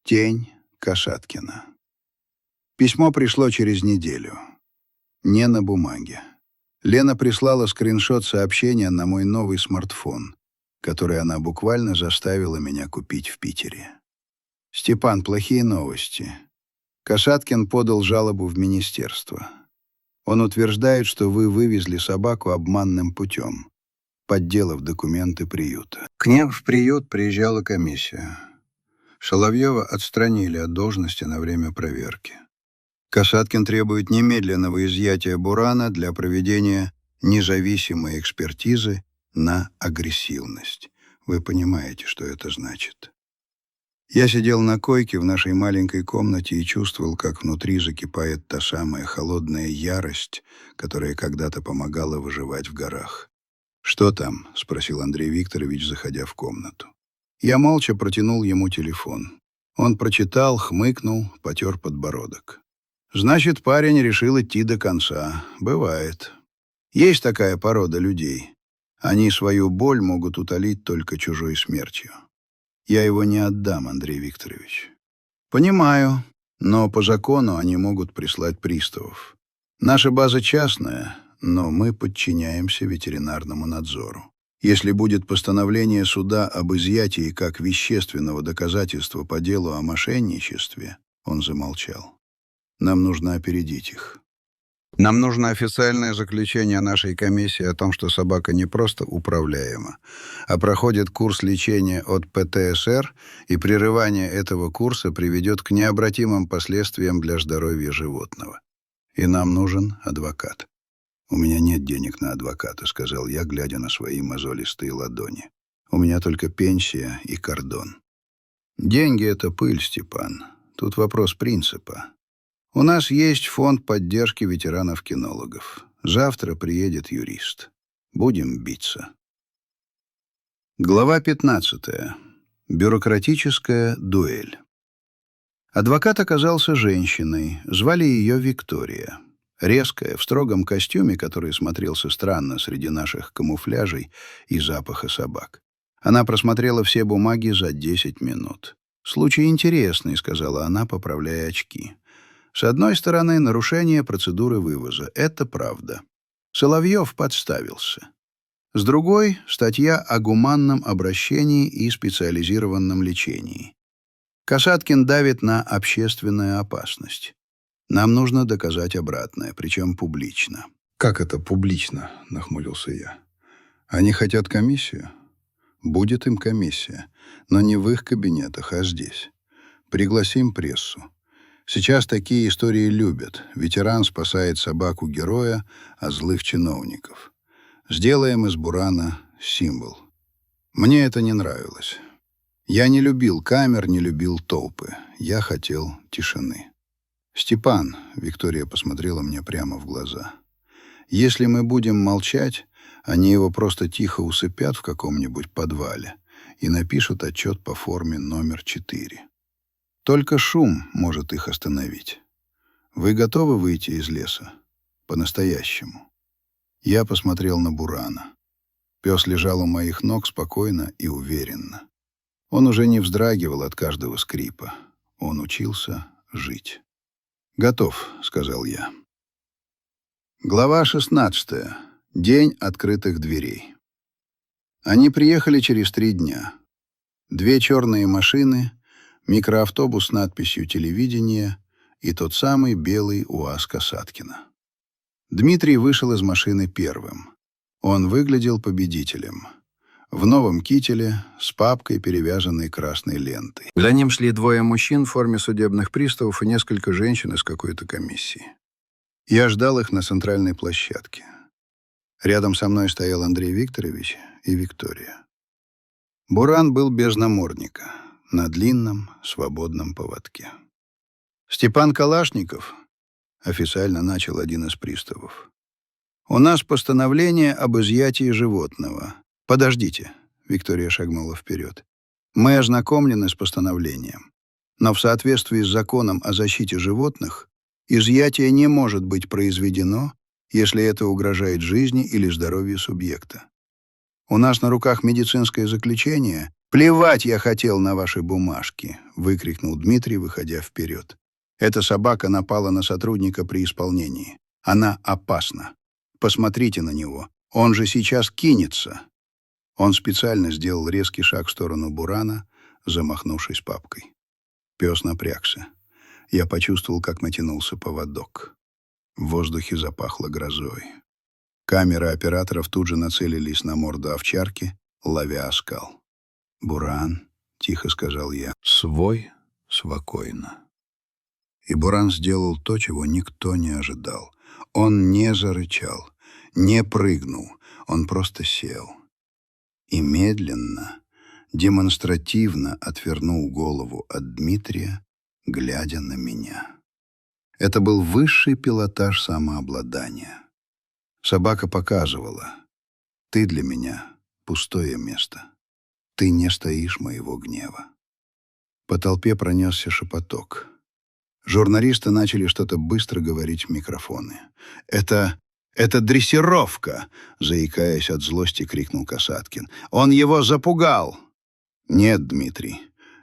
Тень Касаткина. Письмо пришло через неделю. Не на бумаге. Лена прислала скриншот сообщения на мой новый смартфон, который она буквально заставила меня купить в Питере. «Степан, плохие новости. Касаткин подал жалобу в министерство. Он утверждает, что вы вывезли собаку обманным путем, подделав документы приюта. К ним в приют приезжала комиссия. Соловьева отстранили от должности на время проверки. Касаткин требует немедленного изъятия Бурана для проведения независимой экспертизы на агрессивность. Вы понимаете, что это значит?» Я сидел на койке в нашей маленькой комнате и чувствовал, как внутри закипает та самая холодная ярость, которая когда-то помогала выживать в горах. «Что там?» — спросил Андрей Викторович, заходя в комнату. Я молча протянул ему телефон. Он прочитал, хмыкнул, потер подбородок. Значит, парень решил идти до конца. Бывает. Есть такая порода людей. Они свою боль могут утолить только чужой смертью. Я его не отдам, Андрей Викторович. Понимаю, но по закону они могут прислать приставов. Наша база частная, но мы подчиняемся ветеринарному надзору. Если будет постановление суда об изъятии как вещественного доказательства по делу о мошенничестве, он замолчал. Нам нужно опередить их. Нам нужно официальное заключение нашей комиссии о том, что собака не просто управляема, а проходит курс лечения от ПТСР, и прерывание этого курса приведет к необратимым последствиям для здоровья животного. И нам нужен адвокат. «У меня нет денег на адвоката», — сказал я, глядя на свои мозолистые ладони. «У меня только пенсия и кордон». «Деньги — это пыль, Степан. Тут вопрос принципа. У нас есть фонд поддержки ветеранов-кинологов. Завтра приедет юрист. Будем биться». Глава 15. Бюрократическая дуэль. Адвокат оказался женщиной. Звали ее Виктория. Резкая, в строгом костюме, который смотрелся странно среди наших камуфляжей и запаха собак. Она просмотрела все бумаги за 10 минут. «Случай интересный», — сказала она, поправляя очки. «С одной стороны, нарушение процедуры вывоза. Это правда. Соловьев подставился. С другой — статья о гуманном обращении и специализированном лечении. Касаткин давит на общественную опасность. Нам нужно доказать обратное, причем публично». «Как это публично?» — нахмурился я. «Они хотят комиссию? Будет им комиссия, но не в их кабинетах, а здесь. Пригласим прессу. Сейчас такие истории любят. Ветеран спасает собаку-героя от злых чиновников. Сделаем из Бурана символ». Мне это не нравилось. Я не любил камер, не любил толпы. Я хотел тишины. «Степан», — Виктория посмотрела мне прямо в глаза, «если мы будем молчать, они его просто тихо усыпят в каком-нибудь подвале и напишут отчет по форме номер 4. Только шум может их остановить. Вы готовы выйти из леса? По-настоящему?» Я посмотрел на Бурана. Пес лежал у моих ног спокойно и уверенно. Он уже не вздрагивал от каждого скрипа. Он учился жить. «Готов», — сказал я. Глава 16. День открытых дверей. Они приехали через 3 дня. 2 черные машины, микроавтобус с надписью «Телевидение» и тот самый белый УАЗ Касаткина. Дмитрий вышел из машины первым. Он выглядел победителем. В новом кителе, с папкой, перевязанной красной лентой. За ним шли 2 мужчин в форме судебных приставов и несколько женщин из какой-то комиссии. Я ждал их на центральной площадке. Рядом со мной стоял Андрей Викторович и Виктория. Буран был без намордника, на длинном, свободном поводке. «Степан Калашников», — официально начал один из приставов, — «у нас постановление об изъятии животного». «Подождите», — Виктория шагнула вперед. «Мы ознакомлены с постановлением, но в соответствии с законом о защите животных изъятие не может быть произведено, если это угрожает жизни или здоровью субъекта. У нас на руках медицинское заключение. Плевать я хотел на ваши бумажки», — выкрикнул Дмитрий, выходя вперед. «Эта собака напала на сотрудника при исполнении. Она опасна. Посмотрите на него. Он же сейчас кинется». Он специально сделал резкий шаг в сторону Бурана, замахнувшись папкой. Пес напрягся. Я почувствовал, как натянулся поводок. В воздухе запахло грозой. Камеры операторов тут же нацелились на морду овчарки, ловя оскал. «Буран», — тихо сказал я, — «свой спокойно». И Буран сделал то, чего никто не ожидал. Он не зарычал, не прыгнул, он просто сел. И медленно, демонстративно отвернул голову от Дмитрия, глядя на меня. Это был высший пилотаж самообладания. Собака показывала: «Ты для меня пустое место. Ты не стоишь моего гнева». По толпе пронесся шепоток. Журналисты начали что-то быстро говорить в микрофоны. «Это дрессировка!» — заикаясь от злости, крикнул Касаткин. «Он его запугал!» «Нет, Дмитрий».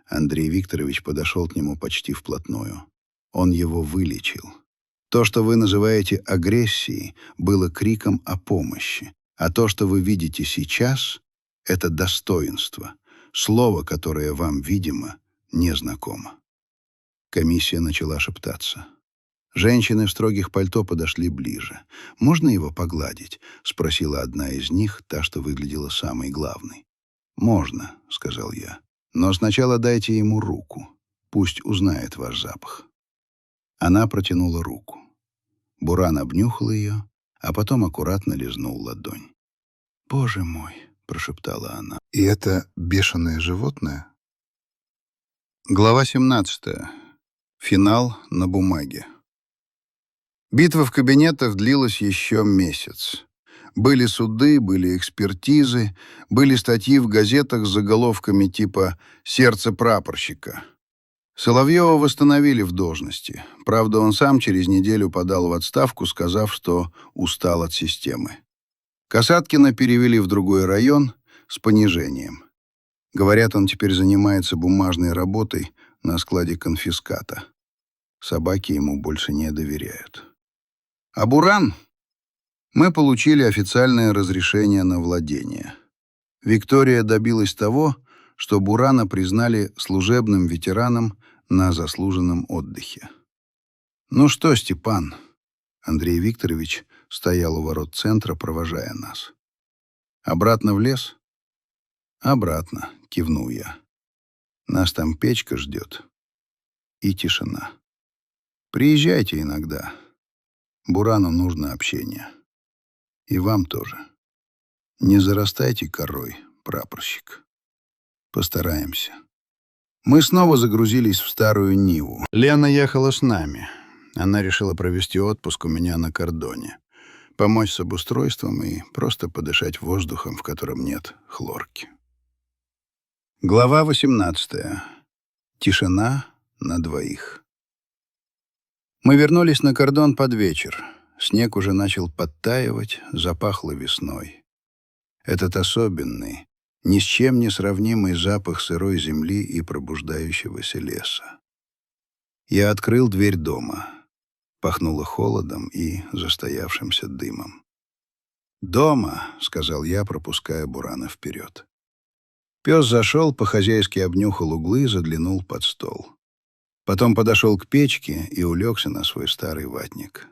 Андрей Викторович подошел к нему почти вплотную. Он его вылечил. То, что вы называете агрессией, было криком о помощи. А то, что вы видите сейчас, — это достоинство. Слово, которое вам, видимо, незнакомо. Комиссия начала шептаться. Женщины в строгих пальто подошли ближе. «Можно его погладить?» — спросила одна из них, та, что выглядела самой главной. «Можно», — сказал я. «Но сначала дайте ему руку. Пусть узнает ваш запах». Она протянула руку. Буран обнюхал ее, а потом аккуратно лизнул ладонь. «Боже мой!» — прошептала она. И это бешеное животное? Глава 17. Финал на бумаге. Битва в кабинетах длилась еще месяц. Были суды, были экспертизы, были статьи в газетах с заголовками типа «Сердце прапорщика». Соловьева восстановили в должности. Правда, он сам через неделю подал в отставку, сказав, что устал от системы. Касаткина перевели в другой район с понижением. Говорят, он теперь занимается бумажной работой на складе конфиската. Собаки ему больше не доверяют. А Буран? Мы получили официальное разрешение на владение. Виктория добилась того, что Бурана признали служебным ветераном на заслуженном отдыхе. «Ну что, Степан?» Андрей Викторович стоял у ворот центра, провожая нас. «Обратно в лес?» «Обратно», — кивнул я. «Нас там печка ждет. И тишина. Приезжайте иногда. Бурану нужно общение. И вам тоже. Не зарастайте корой, прапорщик. Постараемся». Мы снова загрузились в старую Ниву. Лена ехала с нами. Она решила провести отпуск у меня на кордоне. Помочь с обустройством и просто подышать воздухом, в котором нет хлорки. Глава 18. Тишина на двоих. Мы вернулись на кордон под вечер. Снег уже начал подтаивать, запахло весной. Этот особенный, ни с чем не сравнимый запах сырой земли и пробуждающегося леса. Я открыл дверь дома. Пахнуло холодом и застоявшимся дымом. «Дома», — сказал я, пропуская Бурана вперед. Пес зашел, по-хозяйски обнюхал углы и заглянул под стол. Потом подошел к печке и улегся на свой старый ватник.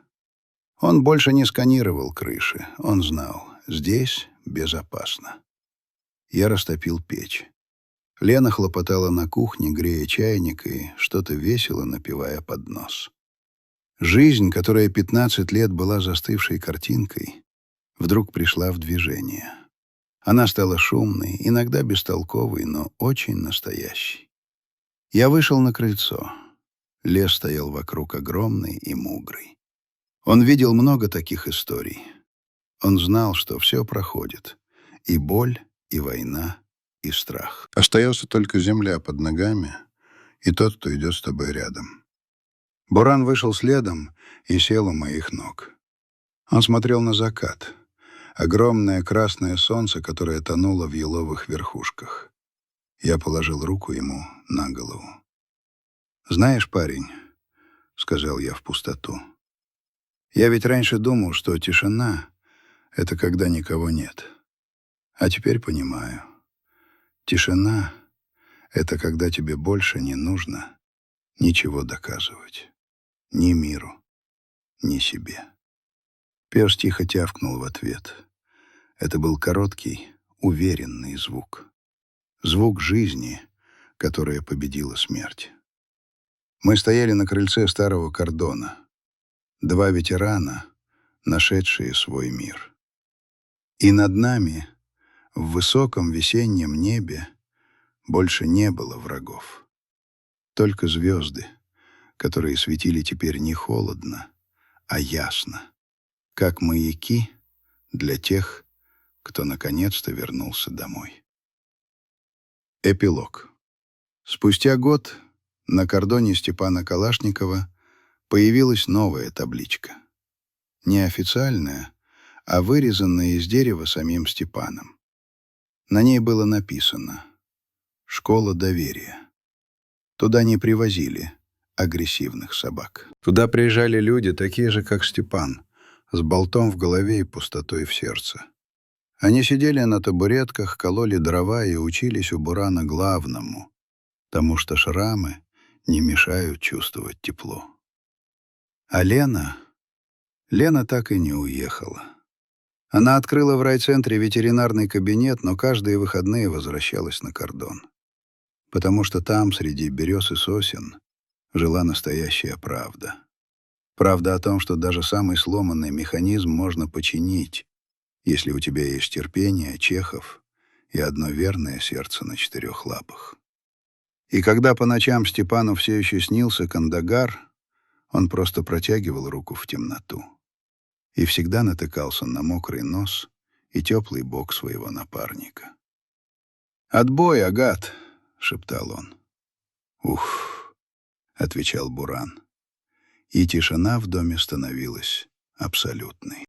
Он больше не сканировал крыши. Он знал, здесь безопасно. Я растопил печь. Лена хлопотала на кухне, грея чайник и что-то весело напевая под нос. Жизнь, которая 15 лет была застывшей картинкой, вдруг пришла в движение. Она стала шумной, иногда бестолковой, но очень настоящей. Я вышел на крыльцо. Лес стоял вокруг огромный и мудрый. Он видел много таких историй. Он знал, что все проходит. И боль, и война, и страх. Остается только земля под ногами и тот, кто идет с тобой рядом. Буран вышел следом и сел у моих ног. Он смотрел на закат. Огромное красное солнце, которое тонуло в еловых верхушках. Я положил руку ему на голову. «Знаешь, парень», — сказал я в пустоту, — «я ведь раньше думал, что тишина — это когда никого нет. А теперь понимаю. Тишина — это когда тебе больше не нужно ничего доказывать. Ни миру, ни себе». Пес тихо тявкнул в ответ. Это был короткий, уверенный звук. Звук жизни, которая победила смерть. Мы стояли на крыльце старого кордона. Два ветерана, нашедшие свой мир. И над нами, в высоком весеннем небе, больше не было врагов. Только звезды, которые светили теперь не холодно, а ясно, как маяки для тех, кто наконец-то вернулся домой. Эпилог. Спустя год на кордоне Степана Калашникова появилась новая табличка. Не официальная, а вырезанная из дерева самим Степаном. На ней было написано «Школа доверия». Туда не привозили агрессивных собак. Туда приезжали люди, такие же, как Степан, с болтом в голове и пустотой в сердце. Они сидели на табуретках, кололи дрова и учились у Бурана главному, тому что шрамы не мешают чувствовать тепло. А Лена так и не уехала. Она открыла в райцентре ветеринарный кабинет, но каждые выходные возвращалась на кордон. Потому что там, среди берез и сосен, жила настоящая правда. Правда о том, что даже самый сломанный механизм можно починить, если у тебя есть терпение, Чехов и одно верное сердце на 4 лапах. И когда по ночам Степану все еще снился Кандагар, он просто протягивал руку в темноту и всегда натыкался на мокрый нос и теплый бок своего напарника. «Отбой, Агат!» — шептал он. «Ух!» — отвечал Буран. И тишина в доме становилась абсолютной.